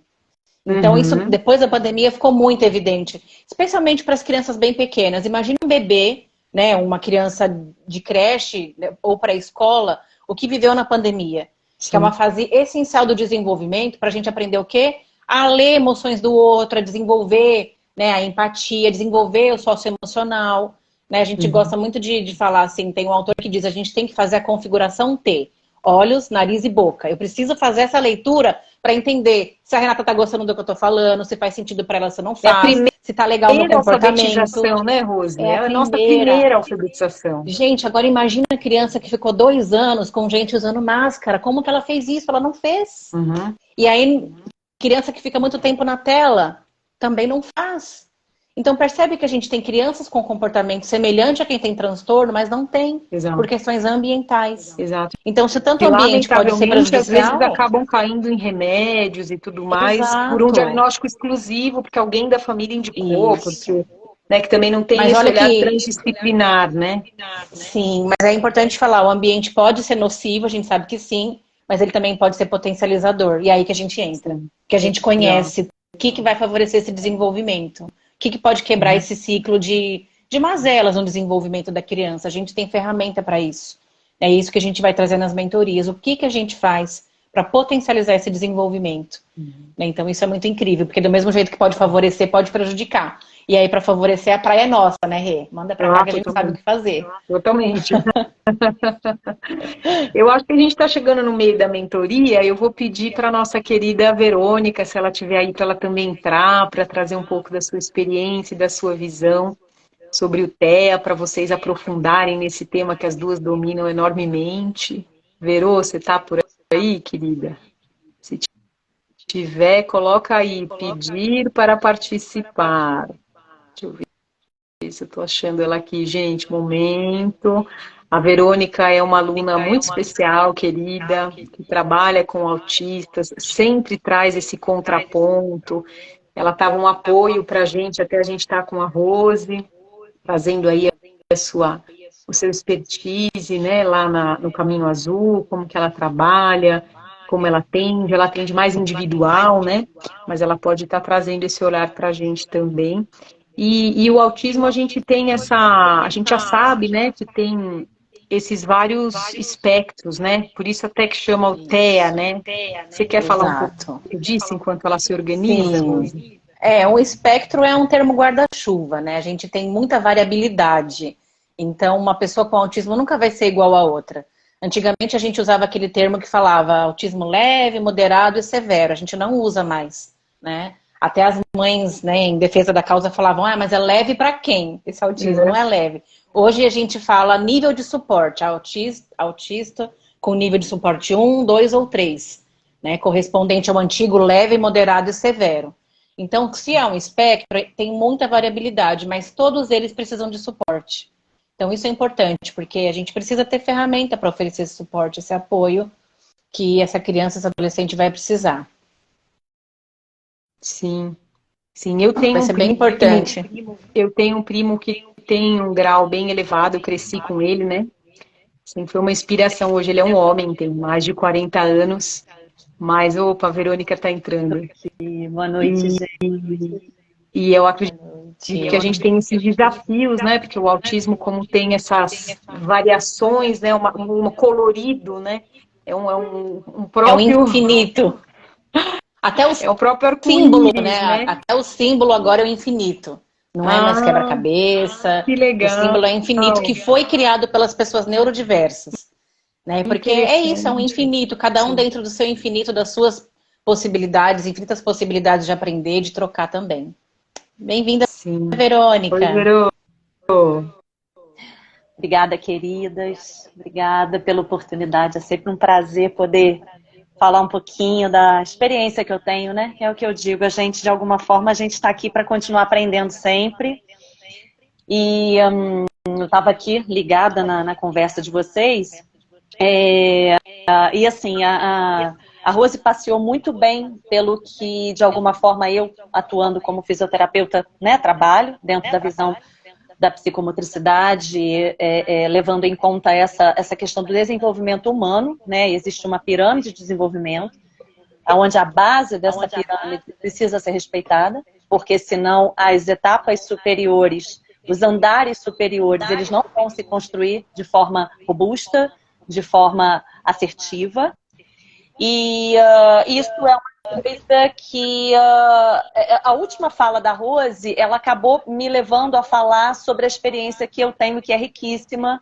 Então, isso Uhum. depois da pandemia ficou muito evidente, especialmente para as crianças bem pequenas. Imagina um bebê, né, uma criança de creche, né, ou pré-escola, o que viveu na pandemia, que é uma Sim. fase essencial do desenvolvimento para a gente aprender o quê? A ler emoções do outro, a desenvolver, né, a empatia, desenvolver o socioemocional. Né? A gente Uhum. gosta muito de falar assim, tem um autor que diz a gente tem que fazer a configuração T. Olhos, nariz e boca. Eu preciso fazer essa leitura para entender se a Renata está gostando do que eu estou falando, se faz sentido para ela, se não É a faz, se está legal o meu primeira comportamento. alfabetização, né, Rose? É É a a nossa primeira. primeira alfabetização. Gente, agora imagina a criança que ficou 2 anos com gente usando máscara. Como que ela fez isso? Ela não fez. Uhum. E aí, criança que fica muito tempo na tela também não faz. Então percebe que a gente tem crianças com comportamento semelhante a quem tem transtorno, mas não tem, por Exato, queões ambientais. exato. Então, se tanto Que, o ambiente pode ser lamentavelmente, às vezes prejudicial, acabam caindo em remédios e tudo mais por um exato. diagnóstico exclusivo, porque alguém da família indicou, Isso. porque, né, que também não tem Mas esse olha olhar que, transdisciplinar, né? sim, mas é importante falar, o ambiente pode ser nocivo, a gente sabe que sim, mas ele também pode ser potencializador. E é aí que a gente entra. Sim, Que a gente exato. conhece o que vai favorecer esse desenvolvimento. O que pode quebrar Uhum. esse ciclo de mazelas no desenvolvimento da criança. A gente tem ferramenta para isso. É isso que a gente vai trazer nas mentorias. O que a gente faz para potencializar esse desenvolvimento? Uhum. Né? Então isso é muito incrível, porque do mesmo jeito que pode favorecer, pode prejudicar. E aí, para favorecer, a praia é nossa, né, Rê? Manda para cá Ah, que a gente sabe o totalmente. que fazer. Totalmente. Eu acho que a gente está chegando no meio da mentoria. Eu vou pedir para a nossa querida Verônica, se ela estiver aí, para ela também entrar, para trazer um pouco da sua experiência e da sua visão sobre o TEA, para vocês aprofundarem nesse tema que as duas dominam enormemente. Verô, você está por aí, querida? Se tiver, coloca aí, pedir para participar. Deixa eu ver se eu estou achando ela aqui, gente, momento. A Verônica é uma aluna muito especial, querida, que trabalha com autistas, sempre traz esse contraponto. Ela estava um apoio para a gente, até a gente estar com a Rose, fazendo aí o seu expertise, né, lá no Caminho Azul, como que ela trabalha, como ela atende mais individual, né, mas ela pode estar trazendo esse olhar para a gente também. E o autismo, a gente tem a gente já sabe, né, que tem esses vários espectros, né, por isso até que chama o TEA, né. Você quer falar um pouco Exato. disso enquanto ela se organiza, Sim. Rose? O espectro é um termo guarda-chuva, né? A gente tem muita variabilidade. Então, uma pessoa com autismo nunca vai ser igual a outra. Antigamente, a gente usava aquele termo que falava autismo leve, moderado e severo. A gente não usa mais, né? Até as mães, né, em defesa da causa, falavam, mas é leve para quem? Esse autismo não é leve. Hoje a gente fala nível de suporte, autista com nível de suporte 1, 2 ou 3, né? Correspondente ao antigo leve, moderado e severo. Então, se é um espectro, tem muita variabilidade, mas todos eles precisam de suporte. Então, isso é importante, porque a gente precisa ter ferramenta para oferecer esse suporte, esse apoio que essa criança, esse adolescente vai precisar. Sim, sim, eu tenho Vai um ser bem primo, importante. eu tenho um primo que tem um grau bem elevado, eu cresci com ele, né? Sempre foi uma inspiração. Hoje ele é um homem, tem mais de 40 anos, mas, opa, a Verônica tá entrando. E boa noite, E, gente. e eu acredito que a gente Noite. tem esses desafios, né? Porque o autismo, como tem essas variações, né? Um colorido, né? Um É o próprio, infinito. Até o é o próprio símbolo, arco-íris, né? né? Até o símbolo agora é o infinito. Não é mais Ah, quebra-cabeça. que O legal, símbolo é infinito, que foi criado pelas pessoas neurodiversas. Né? Porque é isso, é um interessante. infinito. Cada um Sim. dentro do seu infinito, das suas possibilidades, infinitas possibilidades de aprender, de trocar também. Bem-vinda, Sim. Oi, Verônica. Verô. Obrigada, queridas. Obrigada pela oportunidade. É sempre um prazer poder falar um pouquinho da experiência que eu tenho, né? É o que eu digo. A gente, de alguma forma, a gente está aqui para continuar aprendendo sempre. E eu estava aqui ligada na conversa de vocês. E assim, a Rose passeou muito bem pelo que, de alguma forma, eu, atuando como fisioterapeuta, né, trabalho dentro da visão da psicomotricidade, levando em conta essa questão do desenvolvimento humano, né? Existe uma pirâmide de desenvolvimento, onde a base dessa pirâmide precisa ser respeitada, porque senão as etapas superiores, os andares superiores, eles não vão se construir de forma robusta, de forma assertiva. E isso é uma coisa que a última fala da Rose, ela acabou me levando a falar sobre a experiência que eu tenho, que é riquíssima,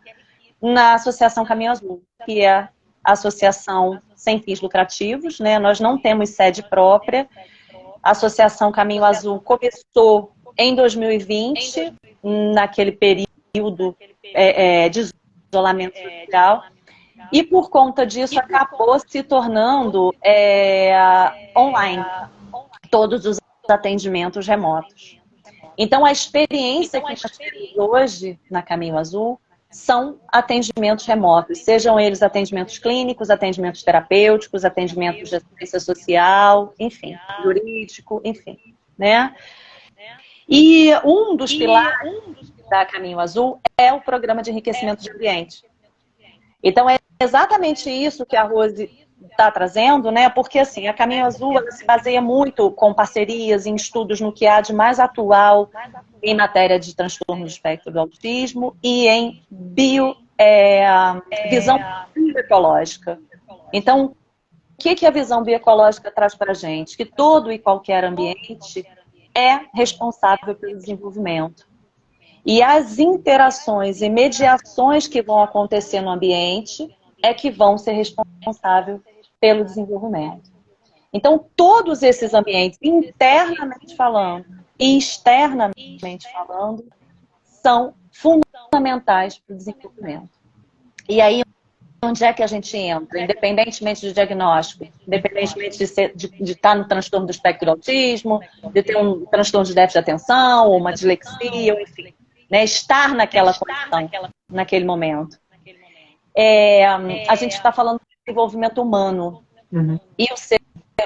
na Associação Caminho Azul, que é a associação sem fins lucrativos, né? Nós não temos sede própria. A Associação Caminho Azul começou em 2020, naquele período de isolamento social. E por conta disso acabou se tornando online, todos os atendimentos remotos. Então a experiência que nós temos hoje na Caminho Azul são atendimentos remotos, sejam eles atendimentos clínicos, atendimentos terapêuticos, atendimentos de assistência social, enfim, jurídico, enfim, né? E um dos pilares da Caminho Azul é o programa de enriquecimento de ambiente. Então é exatamente isso que a Rose está trazendo, né? Porque assim, a Caminho Azul ela se baseia muito com parcerias em estudos no que há de mais atual em matéria de transtorno do espectro do autismo e em visão bioecológica. Então, o que a visão bioecológica traz para a gente? Que todo e qualquer ambiente é responsável pelo desenvolvimento. E as interações e mediações que vão acontecer no ambiente é que vão ser responsáveis pelo desenvolvimento. Então, todos esses ambientes, internamente falando e externamente falando, são fundamentais para o desenvolvimento. E aí, onde é que a gente entra, independentemente do diagnóstico, independentemente de estar no transtorno do espectro do autismo, de ter um transtorno de déficit de atenção, ou uma dislexia, ou enfim, né, estar naquela condição, naquele momento. A gente está falando de desenvolvimento humano, e o ser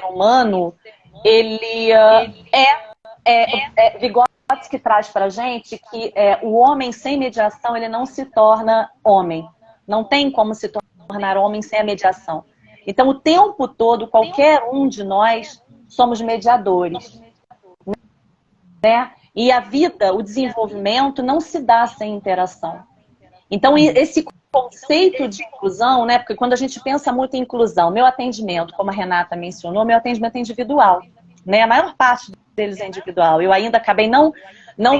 humano, ele Vygotsky traz para a gente que o homem sem mediação, ele não se torna homem. Não tem como se tornar homem sem a mediação. Então, o tempo todo, qualquer um de nós somos mediadores, né? E a vida, o desenvolvimento, não se dá sem interação. Então, esse conceito de inclusão, né? Porque quando a gente pensa muito em inclusão, meu atendimento, como a Renata mencionou, meu atendimento é individual, né? A maior parte deles é individual. Eu ainda acabei não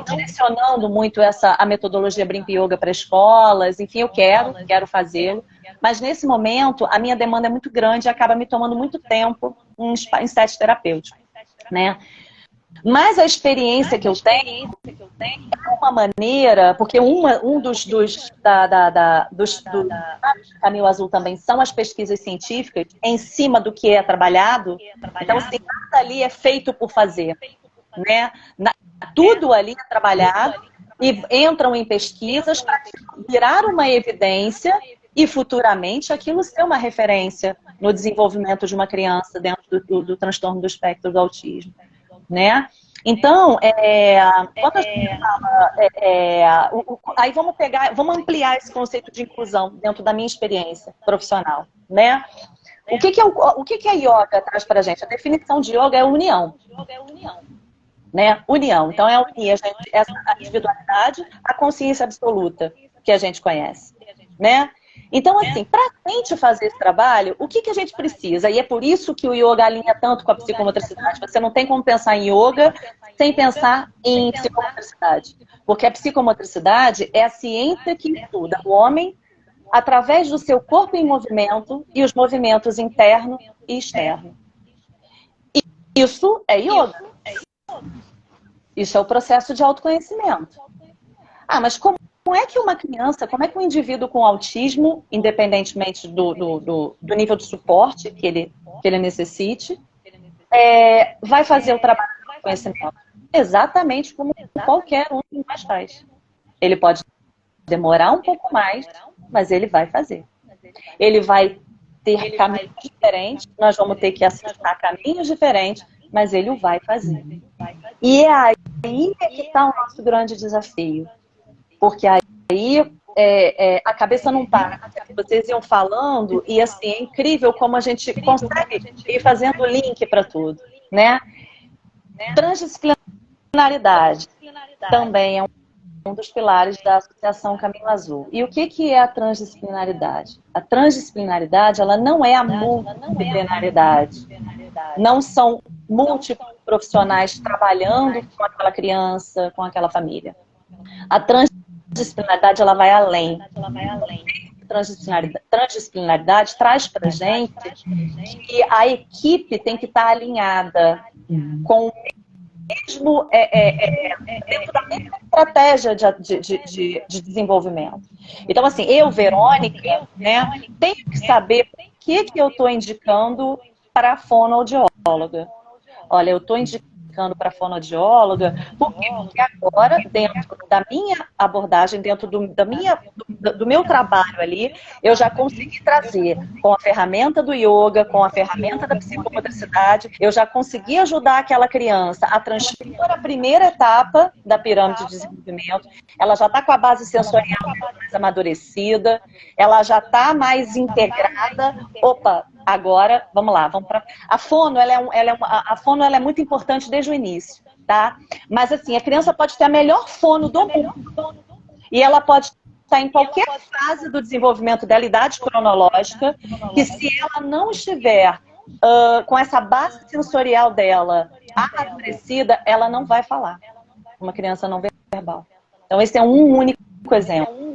direcionando muito a metodologia Brinca Yoga para escolas, enfim, eu quero fazê-lo, mas nesse momento a minha demanda é muito grande e acaba me tomando muito tempo em set terapêutico, né? Mas a experiência que eu tenho é uma maneira, porque um dos Caminho Azul também são as pesquisas científicas em cima do que é trabalhado. Então, assim, nada ali é feito por fazer, né? Tudo ali é trabalhado e entram em pesquisas para virar uma evidência e futuramente aquilo ser uma referência no desenvolvimento de uma criança dentro do transtorno do espectro do autismo, né? Então, quando a gente fala, aí vamos ampliar esse conceito de inclusão dentro da minha experiência profissional, né? O que a yoga traz para a gente? A definição de yoga é união. Né? União. Então, é unir a individualidade à consciência absoluta que a gente conhece, né? Então, assim, para a gente fazer esse trabalho, o que a gente precisa? E é por isso que o yoga alinha tanto com a psicomotricidade. Você não tem como pensar em yoga sem pensar em psicomotricidade. Porque a psicomotricidade é a ciência que estuda o homem através do seu corpo em movimento e os movimentos interno e externo. E isso é yoga. Isso é o processo de autoconhecimento. Ah, mas como é que uma criança, como é que um indivíduo com autismo, independentemente do nível de suporte que ele necessite, vai fazer o trabalho de autoconhecimento? Exatamente como qualquer um de nós faz. Ele pode demorar um pouco mais, mas ele vai fazer. Ele vai ter caminhos diferentes, nós vamos ter que acessar caminhos diferentes, mas ele o vai fazer. E é aí que está o nosso grande desafio. Porque aí a cabeça não para. Vocês iam falando e assim, é incrível como a gente consegue ir fazendo link para tudo, né? Transdisciplinaridade também é um dos pilares da Associação Caminho Azul. E o que é a transdisciplinaridade? A transdisciplinaridade, ela não é a multidisciplinaridade. Não são múltiplos profissionais trabalhando com aquela criança, com aquela família. A transdisciplinaridade, ela vai além. Transdisciplinaridade traz para a gente que a equipe tem que estar alinhada com o mesmo, dentro da mesma estratégia de desenvolvimento. Então, assim, eu, Verônica, né, tenho que saber o que eu estou indicando para a fonoaudióloga. Olha, eu estou indicando para a fonoaudióloga, porque agora, dentro da minha abordagem, dentro do meu trabalho ali, eu já consegui trazer, com a ferramenta do yoga, com a ferramenta da psicomotricidade, eu já consegui ajudar aquela criança a transpor a primeira etapa da pirâmide de desenvolvimento, ela já está com a base sensorial mais amadurecida, ela já está mais integrada. Opa! Agora, vamos lá, a fono, a fono ela é muito importante desde o início, tá? Mas assim, a criança pode ter a melhor fono do mundo e ela pode estar em qualquer fase do desenvolvimento dela, idade cronológica, que se ela não estiver com essa base sensorial dela amadurecida, ela não vai falar. Uma criança não verbal. Então esse é um único exemplo.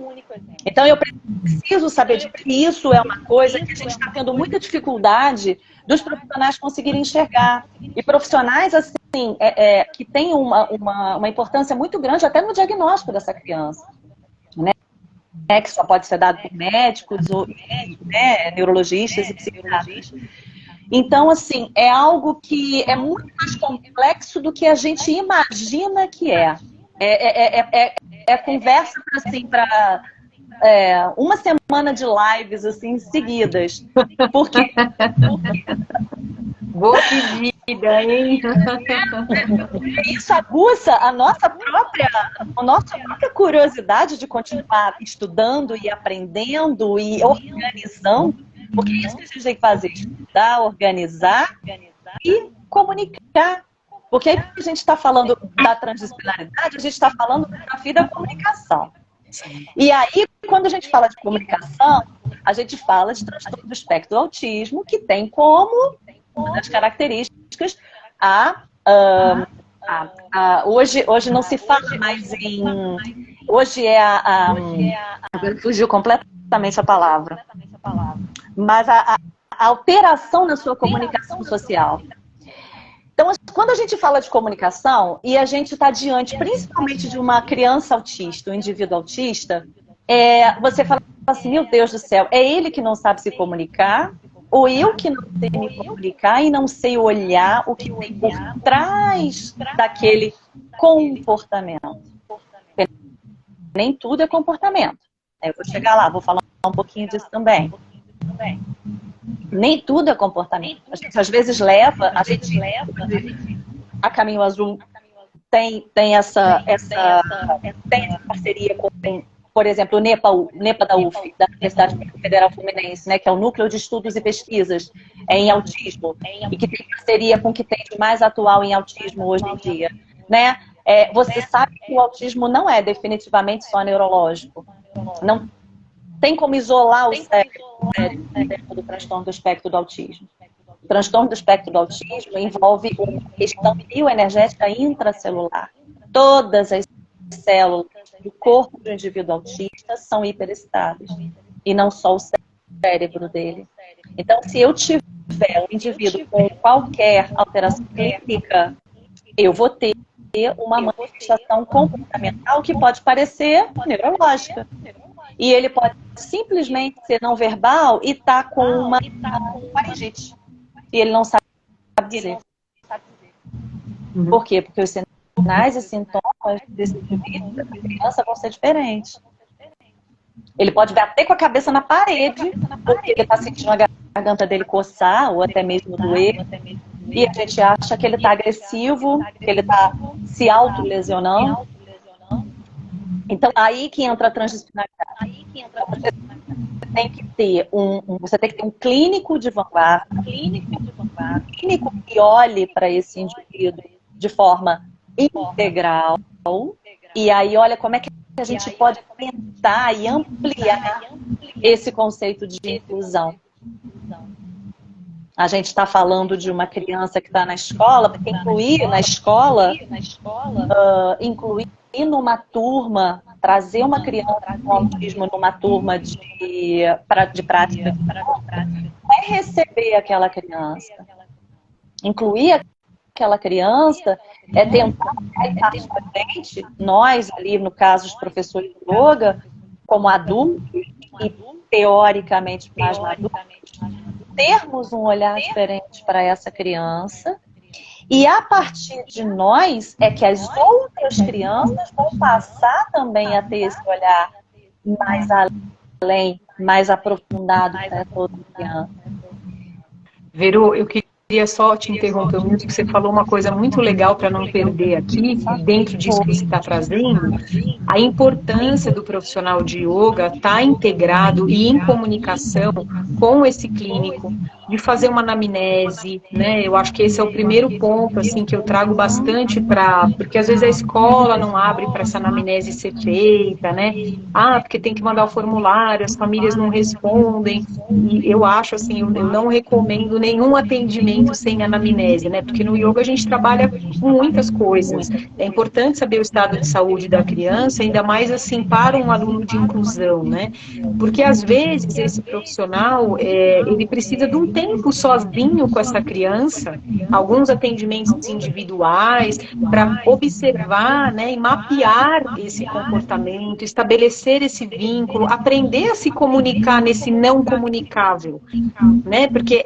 Então eu preciso saber de que isso é uma coisa que a gente está tendo muita dificuldade dos profissionais conseguirem enxergar. E profissionais assim que têm uma importância muito grande até no diagnóstico dessa criança, né? que só pode ser dado por médicos, ou, né, neurologistas e psiquiatras. Então, assim, é algo que é muito mais complexo do que a gente imagina que é. É conversa assim, para uma semana de lives assim, seguidas. Porque Boa pedida, hein? isso aguça a nossa própria curiosidade de continuar estudando e aprendendo e organizando, porque é isso que a gente tem que fazer: estudar, organizar e comunicar. Porque aí a gente está falando da transdisciplinaridade, a gente está falando do desafio da comunicação. E aí, quando a gente fala de comunicação, a gente fala de transtorno do espectro do autismo, que tem como uma das características hoje não se fala mais em... Hoje fugiu completamente a palavra. Mas a alteração na sua comunicação social. Então, quando a gente fala de comunicação e a gente está diante, principalmente de uma criança autista, um indivíduo autista, você fala assim, meu Deus do céu, é ele que não sabe se comunicar, ou eu que não sei me comunicar e não sei olhar o que tem por trás daquele comportamento. Porque nem tudo é comportamento. Eu vou chegar lá, vou falar um pouquinho disso também. Nem tudo é comportamento. A gente às vezes leva a Caminho Azul tem essa parceria com, por exemplo, o NEPA da UF, da Universidade Federal Fluminense, né, que é o Núcleo de Estudos e Pesquisas em Autismo, e que tem parceria com o que tem de mais atual em autismo hoje em dia, né? Você sabe que o autismo não é definitivamente só neurológico. Não tem como isolar o cérebro do transtorno do espectro do autismo. O transtorno do espectro do autismo envolve uma questão bioenergética intracelular. Todas as células do corpo do indivíduo autista são hiperestáveis, e não só o cérebro dele. Então, se eu tiver um indivíduo com qualquer alteração clínica, eu vou ter uma manifestação comportamental que pode parecer neurológica. E ele pode simplesmente ser não verbal e estar com uma faringite. E ele não sabe dizer. Por quê? Porque os sinais e sintomas desse indivíduo, da criança, vão ser diferentes. Ele pode bater com a cabeça na parede, porque ele está sentindo a garganta dele coçar, ou até mesmo doer. E a gente acha que ele está agressivo, que ele está se autolesionando. Então, aí que entra a transdisciplinaridade. Você tem que ter um clínico de vanguarda, um clínico que olhe para esse indivíduo de forma integral, e aí olha como é que a gente pode aumentar e ampliar esse conceito de inclusão. A gente está falando de uma criança que está na escola, porque incluir na escola, incluir numa turma, trazer uma criança com autismo numa turma de prática, é receber aquela criança. Incluir aquela criança é tentar estar presente, nós ali, no caso, os professores de yoga, como adultos e teoricamente mais maduros, termos um olhar diferente para essa criança. E a partir de nós é que as outras crianças vão passar também a ter esse olhar mais além, mais aprofundado para essa outra criança. Vero, eu queria só te interromper um minuto, que você falou uma coisa muito legal para não perder aqui, dentro disso que você está trazendo, a importância do profissional de yoga estar integrado e em comunicação com esse clínico, de fazer uma anamnese, né? Eu acho que esse é o primeiro ponto, assim, que eu trago bastante porque às vezes a escola não abre para essa anamnese ser feita, né? Porque tem que mandar o formulário, as famílias não respondem, e eu acho, assim, eu não recomendo nenhum atendimento sem anamnese, né? Porque no yoga a gente trabalha com muitas coisas. É importante saber o estado de saúde da criança, ainda mais, assim, para um aluno de inclusão, né? Porque às vezes esse profissional, ele precisa de um tempo tempo sozinho com essa criança, alguns atendimentos individuais, para observar, né, e mapear esse comportamento, estabelecer esse vínculo, aprender a se comunicar nesse não comunicável, né? Porque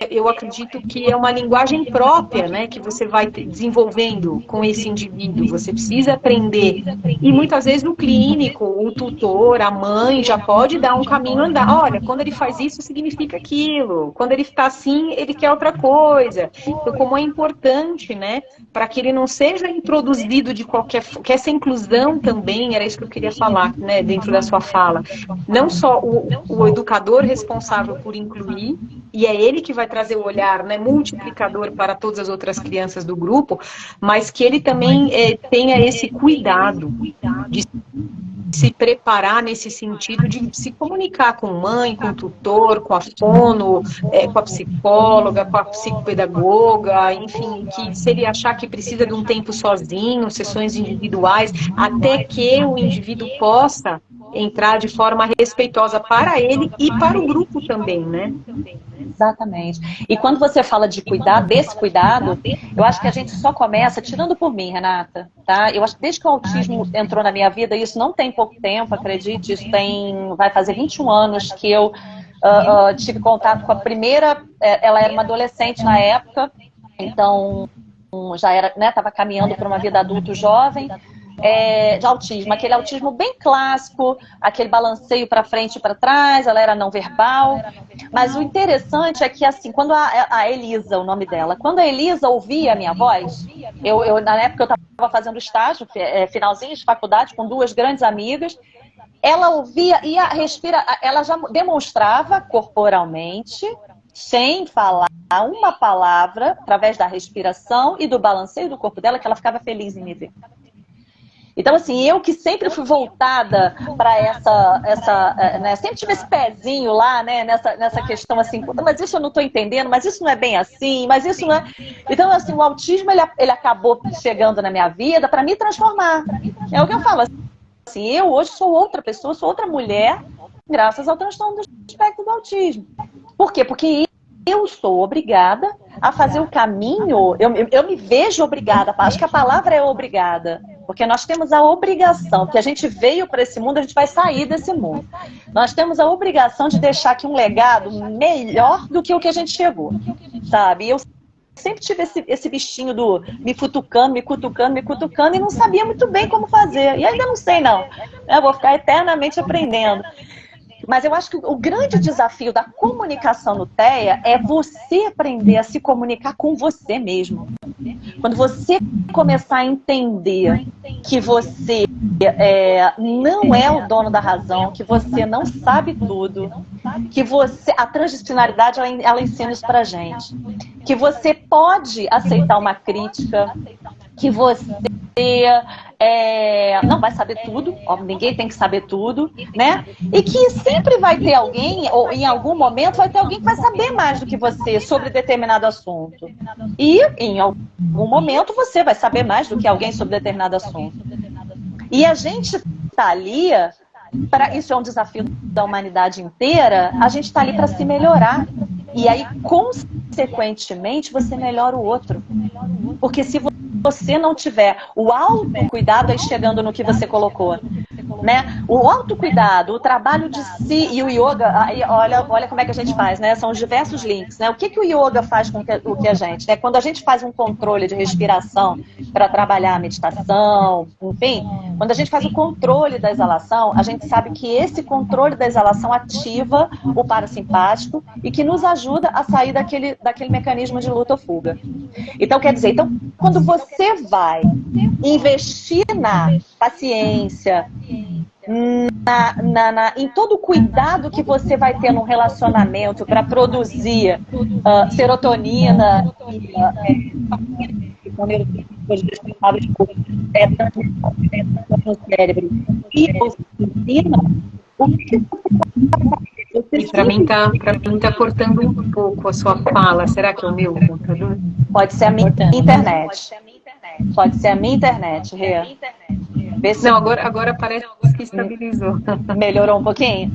eu acredito que é uma linguagem própria, né, que você vai desenvolvendo com esse indivíduo. Você precisa aprender. E muitas vezes o clínico, o tutor, a mãe já pode dar um caminho andar. Olha, quando ele faz isso, significa aquilo. Quando ele está assim, ele quer outra coisa. Então, como é importante, né, para que ele não seja introduzido de qualquer forma, que essa inclusão também, era isso que eu queria falar, né, dentro da sua fala. Não só o educador responsável por incluir, e é ele que vai trazer o olhar, né, multiplicador para todas as outras crianças do grupo, mas que ele também tenha esse cuidado de se preparar nesse sentido de se comunicar com mãe, com o tutor, com a fono, com a psicóloga, com a psicopedagoga, enfim, que se ele achar que precisa de um tempo sozinho, sessões individuais, até que o indivíduo possa entrar de forma respeitosa para ele e para o grupo também, né? Exatamente. E quando você fala de cuidar, desse cuidado, eu acho que a gente só começa, tirando por mim, Renata, tá? Eu acho que desde que o autismo entrou na minha vida, isso não tem pouco tempo, acredite, isso vai fazer 21 anos que eu tive contato com a primeira, ela era uma adolescente na época, então já era, né, estava caminhando para uma vida adulto jovem, de autismo, aquele autismo bem clássico, aquele balanceio para frente e para trás, ela era não verbal, mas o interessante é que, assim, quando a Elisa, o nome dela, quando a Elisa ouvia a minha voz, na época eu estava fazendo estágio, finalzinho de faculdade, com duas grandes amigas, ela ouvia e ela já demonstrava corporalmente, sem falar uma palavra, através da respiração e do balanceio do corpo dela, que ela ficava feliz em me ver. Então, assim, eu que sempre fui voltada para né, sempre tive esse pezinho lá, né, nessa questão assim, mas isso eu não estou entendendo, mas isso não é bem assim, mas isso não é... Então, assim, o autismo, ele acabou chegando na minha vida para me transformar. É o que eu falo, assim, eu hoje sou outra pessoa, sou outra mulher, graças ao transtorno do espectro do autismo. Por quê? Porque eu sou obrigada a fazer o caminho, eu me vejo obrigada, acho que a palavra é obrigada, porque nós temos a obrigação, que a gente veio para esse mundo, a gente vai sair desse mundo. Nós temos a obrigação de deixar aqui um legado melhor do que o que a gente chegou, sabe? Eu sempre tive esse bichinho do me cutucando e não sabia muito bem como fazer. E ainda não sei, não. Eu vou ficar eternamente aprendendo. Mas eu acho que o grande desafio da comunicação no TEA é você aprender a se comunicar com você mesmo. Quando você começar a entender que você não é o dono da razão, que você não sabe tudo, que a transdisciplinaridade ela ensina isso pra gente, que você pode aceitar uma crítica, que você não vai saber tudo, ninguém tem que saber tudo, né? E que sempre vai ter alguém, ou em algum momento vai ter alguém que vai saber mais do que você sobre determinado assunto. E em algum momento você vai saber mais do que alguém sobre determinado assunto. E a gente está ali, isso é um desafio da humanidade inteira, a gente está ali para se melhorar. E aí, consequentemente, você melhora o outro. Porque se você não tiver o autocuidado, aí chegando no que você colocou, né? O autocuidado, o trabalho de si e o yoga, aí olha como é que a gente faz, né? São os diversos links, né? O que o yoga faz com o que a gente, né? Quando a gente faz um controle de respiração para trabalhar a meditação, enfim, quando a gente faz o controle da exalação, a gente sabe que esse controle da exalação ativa o parasimpático e que nos ajuda a sair daquele mecanismo de luta ou fuga. Então, quer dizer, quando você vai investir na paciência, em todo o cuidado que você vai ter num relacionamento para produzir serotonina no cérebro e ocitocina, e para mim tá cortando um pouco a sua fala. Será que é o meu computador? Pode ser a minha internet. Pode ser a minha internet, Rê. Não, agora parece que estabilizou. Melhorou um pouquinho?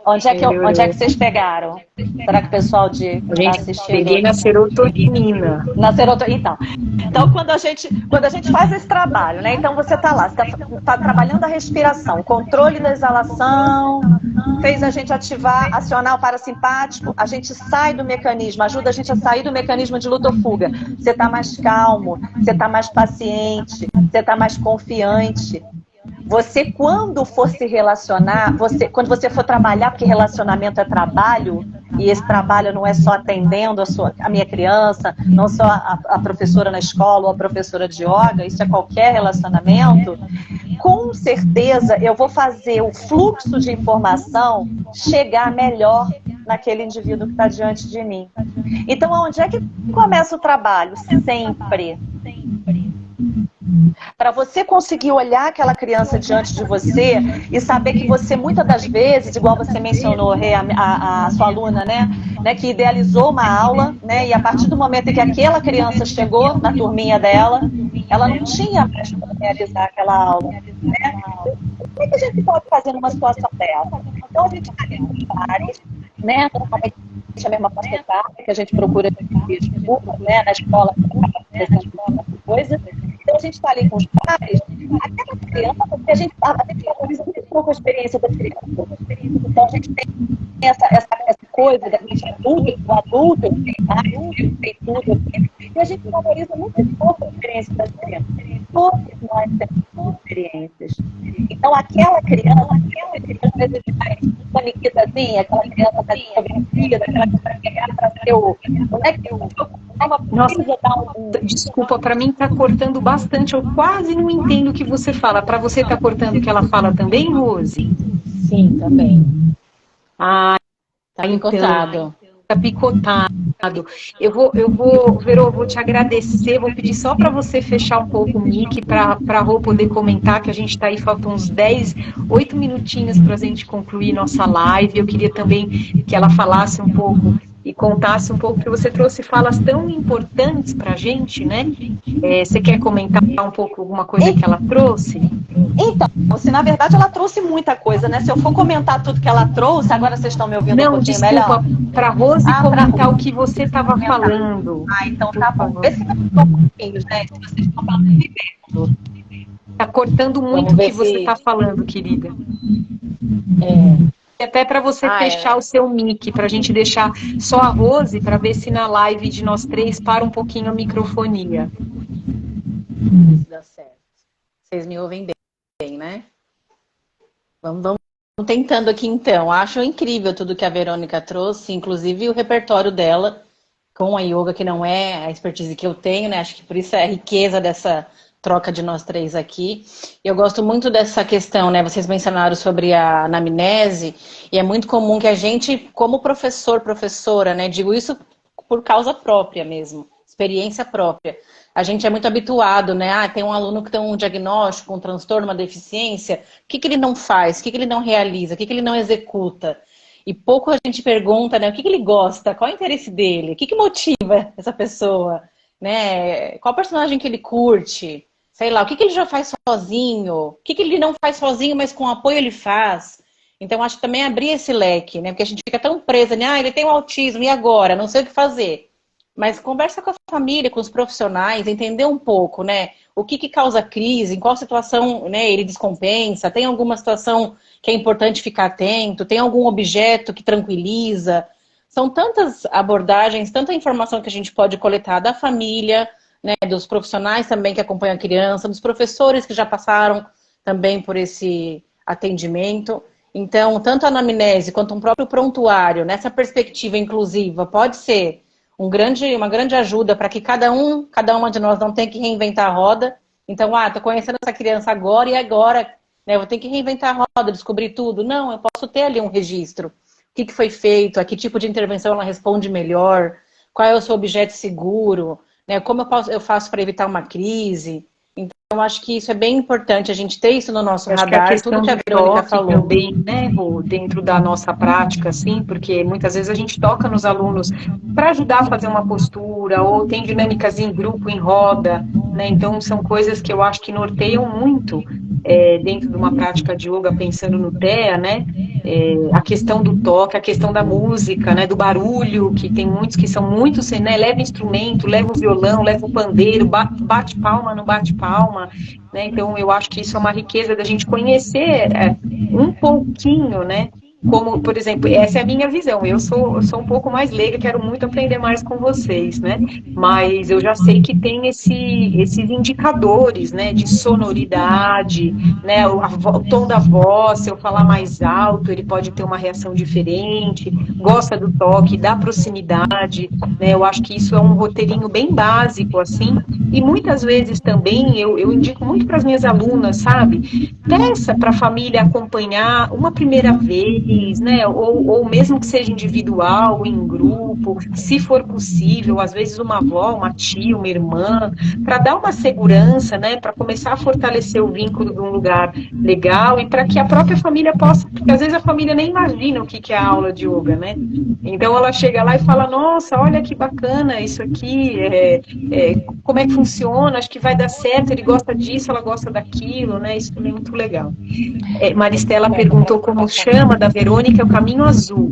Melhorou. Onde é que vocês pegaram? Será que o pessoal que está assistindo? Peguei na serotonina. Na serotonina. Então, quando a gente faz esse trabalho, né? Então você está lá, você está trabalhando a respiração, o controle da exalação, fez a gente acionar o parasimpático, a gente sai do mecanismo, ajuda a gente a sair do mecanismo de luta ou fuga. Você está mais calmo, você está mais paciente, você está mais confiante. Você, quando for se relacionar, quando você for trabalhar, porque relacionamento é trabalho, e esse trabalho não é só atendendo a minha criança, não só a professora na escola ou a professora de yoga, isso é qualquer relacionamento, com certeza eu vou fazer o fluxo de informação chegar melhor naquele indivíduo que está diante de mim. Então, onde é que começa o trabalho? Sempre. Para você conseguir olhar aquela criança diante de você e saber que você, muitas das vezes, igual você mencionou, Rê, a sua aluna, né, que idealizou uma aula, né, e a partir do momento em que aquela criança chegou na turminha dela, ela não tinha mais como realizar aquela aula. Né? O que a gente pode fazer numa situação dessa? Então, a gente está ali com os pares, né, normalmente a mesma faixa etária que a gente procura de curva, né, na escola, coisa. Então, a gente está ali com os pais, aquela criança, porque a gente valoriza muito pouco a experiência da criança. Então, a gente tem essa coisa da gente adulto, o adulto, tem mais, tem tudo, e a gente valoriza muito pouco a experiência das crianças. Todos nós temos experiências. Então, aquela criança, às vezes, uma Nikitazinha, aquela criança da fotografia, daquela que vai pegar para ser o. Como é que eu. Nossa, desculpa, para mim está cortando bastante, eu quase não entendo o que você fala. Para você está cortando o que ela fala também, Rose? Sim, também. Ah, tá picotado. Tá picotado. Eu vou te agradecer, vou pedir só para você fechar um pouco o mic para a Rô poder comentar, que a gente está aí, faltam uns 8 minutinhos para a gente concluir nossa live. Eu queria também que ela falasse um pouco e contasse um pouco, que você trouxe falas tão importantes para a gente, né? Você quer comentar um pouco alguma coisa que ela trouxe? Então, na verdade ela trouxe muita coisa, né? Se eu for comentar tudo que ela trouxe, agora vocês estão me ouvindo um pouquinho melhor? Não, desculpa, para a Rose comentar o que você estava falando. Então tá bom. Vê se não ficou um pouquinho, gente, se vocês estão falando. Está cortando muito o que você está falando, querida. Até para você fechar o seu mic, para a gente deixar só a Rose, para ver se na live de nós três para um pouquinho a microfonia. Isso dá certo. Vocês me ouvem bem, né? Vamos tentando aqui então. Acho incrível tudo que a Verônica trouxe, inclusive o repertório dela com a yoga, que não é a expertise que eu tenho, né? Acho que por isso é a riqueza dessa troca de nós três aqui. Eu gosto muito dessa questão, né? Vocês mencionaram sobre a anamnese, e é muito comum que a gente, como professor, professora, né? Digo isso por causa própria mesmo, experiência própria. A gente é muito habituado, né? Tem um aluno que tem um diagnóstico, um transtorno, uma deficiência, o que ele não faz? O que ele não realiza? O que ele não executa? E pouco a gente pergunta, né? O que ele gosta? Qual é o interesse dele? O que motiva essa pessoa? Né? Qual personagem que ele curte? Sei lá, o que ele já faz sozinho? O que ele não faz sozinho, mas com apoio ele faz? Então, acho que também abrir esse leque, né? Porque a gente fica tão presa, né? Ele tem um autismo, e agora? Não sei o que fazer. Mas conversa com a família, com os profissionais, entender um pouco, né? O que causa crise, em qual situação, né, ele descompensa, tem alguma situação que é importante ficar atento, tem algum objeto que tranquiliza. São tantas abordagens, tanta informação que a gente pode coletar da família, né, dos profissionais também que acompanham a criança, dos professores que já passaram também por esse atendimento. Então, tanto a anamnese quanto um próprio prontuário, nessa perspectiva inclusiva, pode ser uma grande ajuda para que cada uma de nós não tenha que reinventar a roda. Então, tô conhecendo essa criança agora, e agora, né, eu vou ter que reinventar a roda, descobrir tudo. Não, eu posso ter ali um registro. O que foi feito, a que tipo de intervenção ela responde melhor, qual é o seu objeto seguro, né, como eu faço para evitar uma crise. Então, acho que isso é bem importante, a gente ter isso no nosso radar, tudo que a Verônica falou. Também, né, Rô, dentro da nossa prática, assim, porque muitas vezes a gente toca nos alunos para ajudar a fazer uma postura, ou tem dinâmicas em grupo, em roda, né, então são coisas que eu acho que norteiam muito dentro de uma prática de yoga, pensando no TEA, né, A questão do toque, a questão da música, né, do barulho, que tem muitos que são muito, né, leva instrumento, leva o violão, leva o pandeiro, bate palma, não bate palma, né, então eu acho que isso é uma riqueza da gente conhecer um pouquinho, né, como, por exemplo, essa é a minha visão, eu sou um pouco mais leiga, quero muito aprender mais com vocês, né, mas eu já sei que tem esses indicadores, né, de sonoridade, né, o tom da voz, se eu falar mais alto, ele pode ter uma reação diferente, gosta do toque, da proximidade, né, eu acho que isso é um roteirinho bem básico, assim, e muitas vezes também eu indico muito para as minhas alunas, sabe, peça para a família acompanhar uma primeira vez, né, ou mesmo que seja individual, em grupo, se for possível, às vezes uma avó, uma tia, uma irmã, para dar uma segurança, né, para começar a fortalecer o vínculo de um lugar legal e para que a própria família possa, porque às vezes a família nem imagina o que é a aula de yoga, né, então ela chega lá e fala, nossa, olha que bacana isso aqui, como é que funciona, acho que vai dar certo, ele gosta disso, ela gosta daquilo, né, isso também é muito legal. Maristela perguntou como chama, da Verônica, é o Caminho Azul.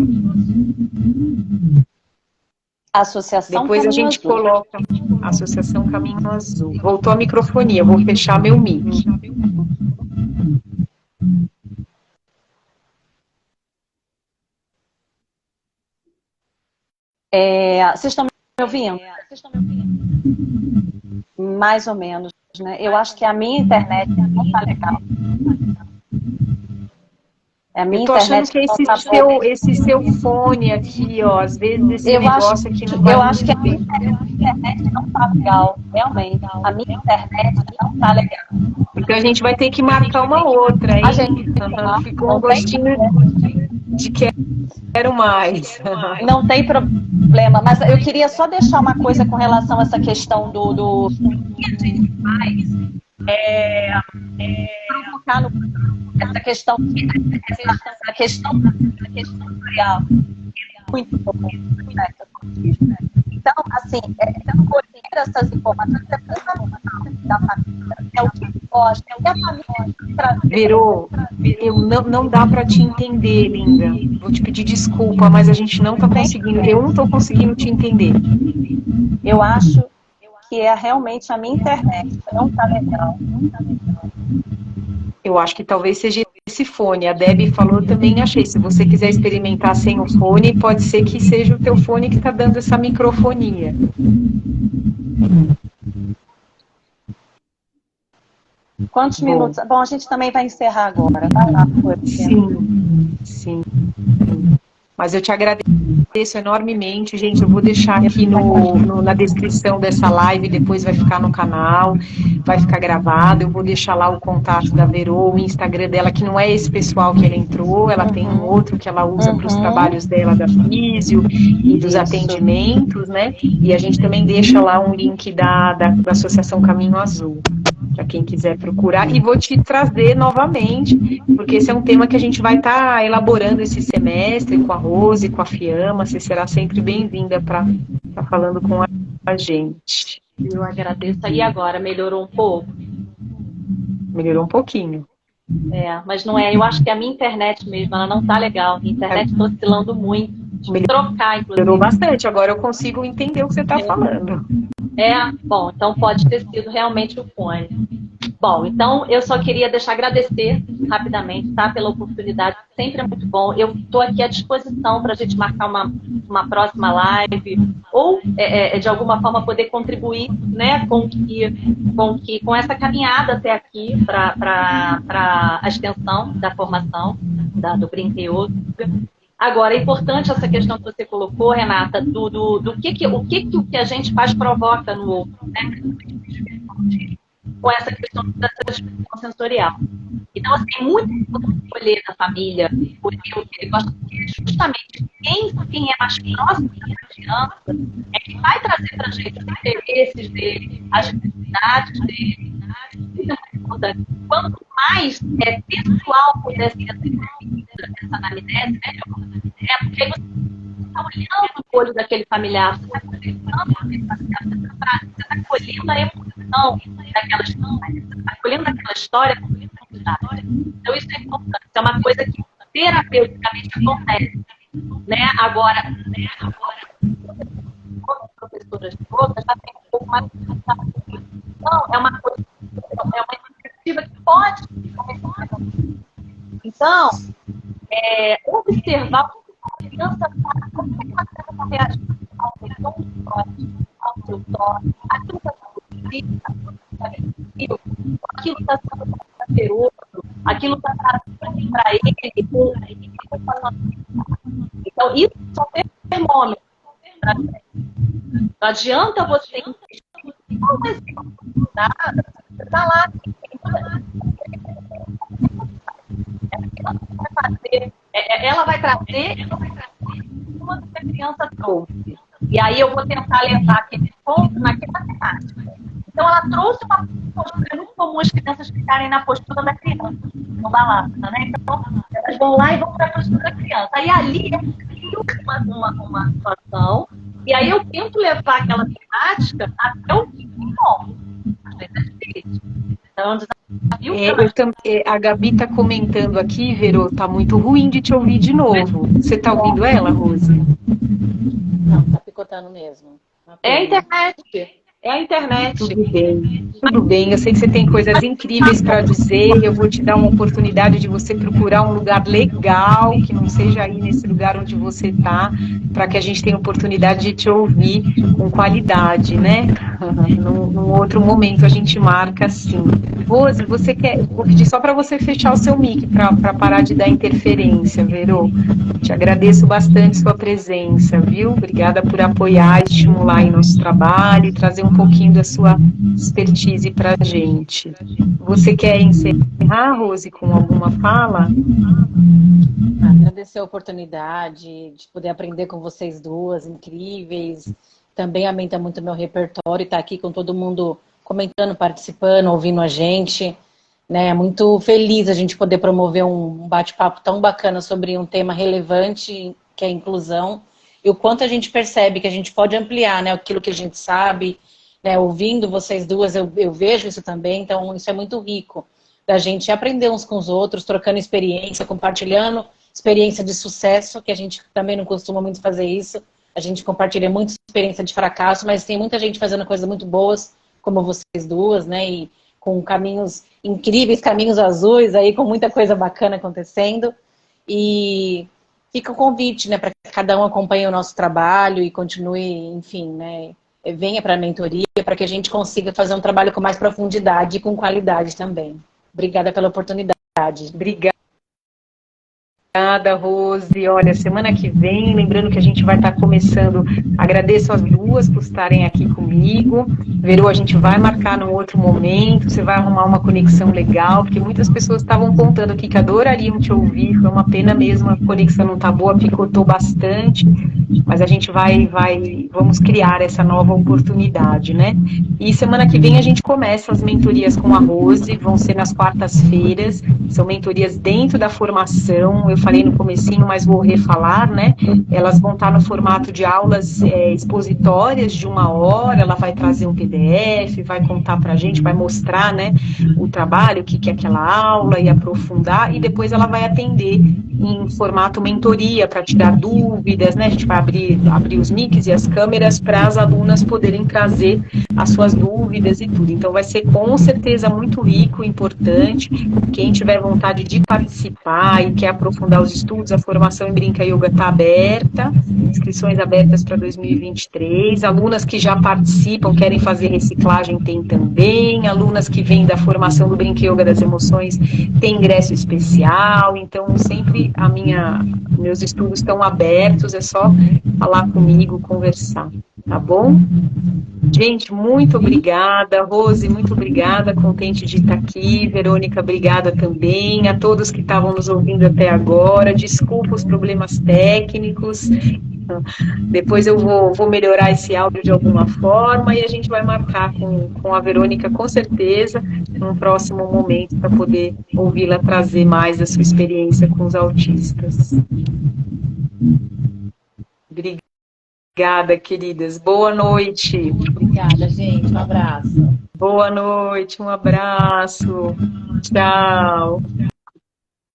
Associação Depois Caminho a gente Azul. coloca Associação Caminho Azul. Voltou a microfonia, vou fechar meu mic. Vocês estão me ouvindo? Mais ou menos, né? Eu acho que a minha internet não está legal. A minha eu tô achando internet que esse seu fone aqui, ó, às vezes esse negócio aqui não vai. Eu acho que a minha internet não está legal, realmente. A minha internet não está legal. Então a gente vai ter que marcar uma outra, hein? Ficou um gostinho de quero mais. Não tem problema, mas eu queria só deixar uma coisa com relação a essa questão do que a gente faz provocar essa questão sensorial é muito importante, né? Então, assim, colher essas informações é fundamental da família, é o que gosta, é o que a família traz. Verô, não dá para te entender, linda. Vou te pedir desculpa, mas a gente não está conseguindo, eu não estou conseguindo te entender. Eu acho que é realmente a minha internet, não está legal. Eu acho que talvez seja esse fone. A Debbie falou, também achei. Se você quiser experimentar sem o fone, pode ser que seja o teu fone que está dando essa microfonia. Quantos minutos? Bom, a gente também vai encerrar agora. Vai lá, Sim. Mas eu te agradeço enormemente, gente. Eu vou deixar aqui na descrição dessa live, depois vai ficar no canal, vai ficar gravado. Eu vou deixar lá o contato da Verô, o Instagram dela, que não é esse pessoal que ela entrou, ela tem um outro que ela usa para os trabalhos dela da físio e dos atendimentos, né? E a gente também deixa lá um link da Associação Caminho Azul, para quem quiser procurar, e vou te trazer novamente, porque esse é um tema que a gente vai estar elaborando esse semestre com a Rose, com a Fiamma. Você será sempre bem-vinda para estar falando com a gente. Eu agradeço. E agora, melhorou um pouco? Melhorou um pouquinho. Mas não é, eu acho que a minha internet mesmo, ela não tá legal. A internet está oscilando muito. Trocar, inclusive. Melhorou bastante, agora eu consigo entender o que você está falando. Bom, então pode ter sido realmente o fone. Bom, então eu só queria agradecer rapidamente, tá, pela oportunidade, sempre é muito bom. Eu estou aqui à disposição para a gente marcar uma próxima live, ou de alguma forma poder contribuir, né, com essa caminhada até aqui para a extensão da formação do Brinca Yoga. Agora, é importante essa questão que você colocou, Renata, o que a gente faz provoca no outro, né? Com essa questão dessa disfunção sensorial. Então, assim, muito importante escolher na família o que ele gosta, porque justamente quem é mais próximo da criança é que vai trazer para a gente os interesses dele, as necessidades dele. Isso é muito importante. Quanto mais pessoal puder ser essa anamnese, né? Porque aí você está olhando no olho daquele familiar, você está conversando com aquele familiar, você está colhendo a emoção daquela história, você está colhendo aquela história com profundidade. Então isso é importante, é uma coisa que terapeuticamente acontece, né? Agora, outras professoras de outras já tem um pouco mais de dificuldade. Então, é uma coisa, é uma iniciativa que pode começar. Então, observar como a criança faz, como é que a criança reage ao som do toque, ao seu toque, aquilo está sendo aquilo está sendo prazeroso, aquilo está trazendo para ele. Então, isso são termômetros. Não adianta você insistir, não vai ser nada, você está lá. Ela vai trazer uma que a criança trouxe. E aí eu vou tentar levar aquele ponto naquela temática. Então ela trouxe uma postura, é muito comum as crianças ficarem na postura da criança, no balasana, né? Então elas vão lá e vão para a postura da criança. Aí ali eu crio uma situação, e aí eu tento levar aquela temática até o fim. Bom, às vezes é difícil. Então, a Gabi está comentando aqui, Verô, tá muito ruim de te ouvir de novo. Você está ouvindo ela, Rose? Não, tá picotando mesmo. É a internet. É a internet. Tudo bem. Eu sei que você tem coisas incríveis para dizer. Eu vou te dar uma oportunidade de você procurar um lugar legal, que não seja aí nesse lugar onde você está, para que a gente tenha oportunidade de te ouvir com qualidade, né? Num outro momento a gente marca assim. Rose, você quer... Vou pedir só para você fechar o seu mic para parar de dar interferência, Verô. Te agradeço bastante sua presença, viu? Obrigada por apoiar, estimular aí nosso trabalho e trazer um pouquinho da sua expertise para a gente. Você quer encerrar, Rose, com alguma fala? Agradecer a oportunidade de poder aprender com vocês duas, incríveis. Também aumenta muito meu repertório, estar aqui com todo mundo comentando, participando, ouvindo a gente. Né? Muito feliz a gente poder promover um bate-papo tão bacana sobre um tema relevante, que é a inclusão. E o quanto a gente percebe que a gente pode ampliar, né, aquilo que a gente sabe, né, ouvindo vocês duas, eu vejo isso também, então isso é muito rico, da gente aprender uns com os outros, trocando experiência, compartilhando experiência de sucesso, que a gente também não costuma muito fazer isso, a gente compartilha muita experiência de fracasso, mas tem muita gente fazendo coisas muito boas, como vocês duas, né, e com caminhos incríveis, caminhos azuis aí, com muita coisa bacana acontecendo, e fica o convite, né, para que cada um acompanhe o nosso trabalho e continue, enfim, né, venha para a mentoria, para que a gente consiga fazer um trabalho com mais profundidade e com qualidade também. Obrigada pela oportunidade. Obrigada, Rose. Olha, semana que vem, lembrando que a gente vai estar começando, agradeço as duas por estarem aqui comigo. Verô, a gente vai marcar num outro momento, você vai arrumar uma conexão legal, porque muitas pessoas estavam contando aqui que adorariam te ouvir, foi uma pena mesmo, a conexão não tá boa, picotou bastante, mas a gente vamos criar essa nova oportunidade, né? E semana que vem a gente começa as mentorias com a Rose, vão ser nas quartas-feiras, são mentorias dentro da formação, eu falei no comecinho, mas vou refalar, né? Elas vão estar no formato de aulas expositórias de 1 hora, ela vai trazer um PDF, vai contar pra gente, vai mostrar, né, o trabalho, o que é aquela aula e aprofundar, e depois ela vai atender em formato mentoria para tirar dúvidas, né? A gente vai abrir os mics e as câmeras para as alunas poderem trazer as suas dúvidas e tudo. Então vai ser com certeza muito rico, importante. Quem tiver vontade de participar e quer aprofundar os estudos, a formação em Brinca Yoga está aberta, inscrições abertas para 2023. Alunas que já participam, querem fazer reciclagem, tem também. Alunas que vêm da formação do Brinca Yoga das Emoções, tem ingresso especial. Então sempre meus estudos estão abertos, é só falar comigo, conversar, tá bom? Gente, muito obrigada. Rose, muito obrigada, contente de estar aqui. Verônica, obrigada também. A todos que estavam nos ouvindo até agora, desculpa os problemas técnicos. Depois eu vou melhorar esse áudio de alguma forma e a gente vai marcar com a Verônica, com certeza, num próximo momento, para poder ouvi-la trazer mais da sua experiência com os autistas. Obrigada, queridas. Boa noite. Obrigada, gente. Um abraço. Boa noite, um abraço. Tchau.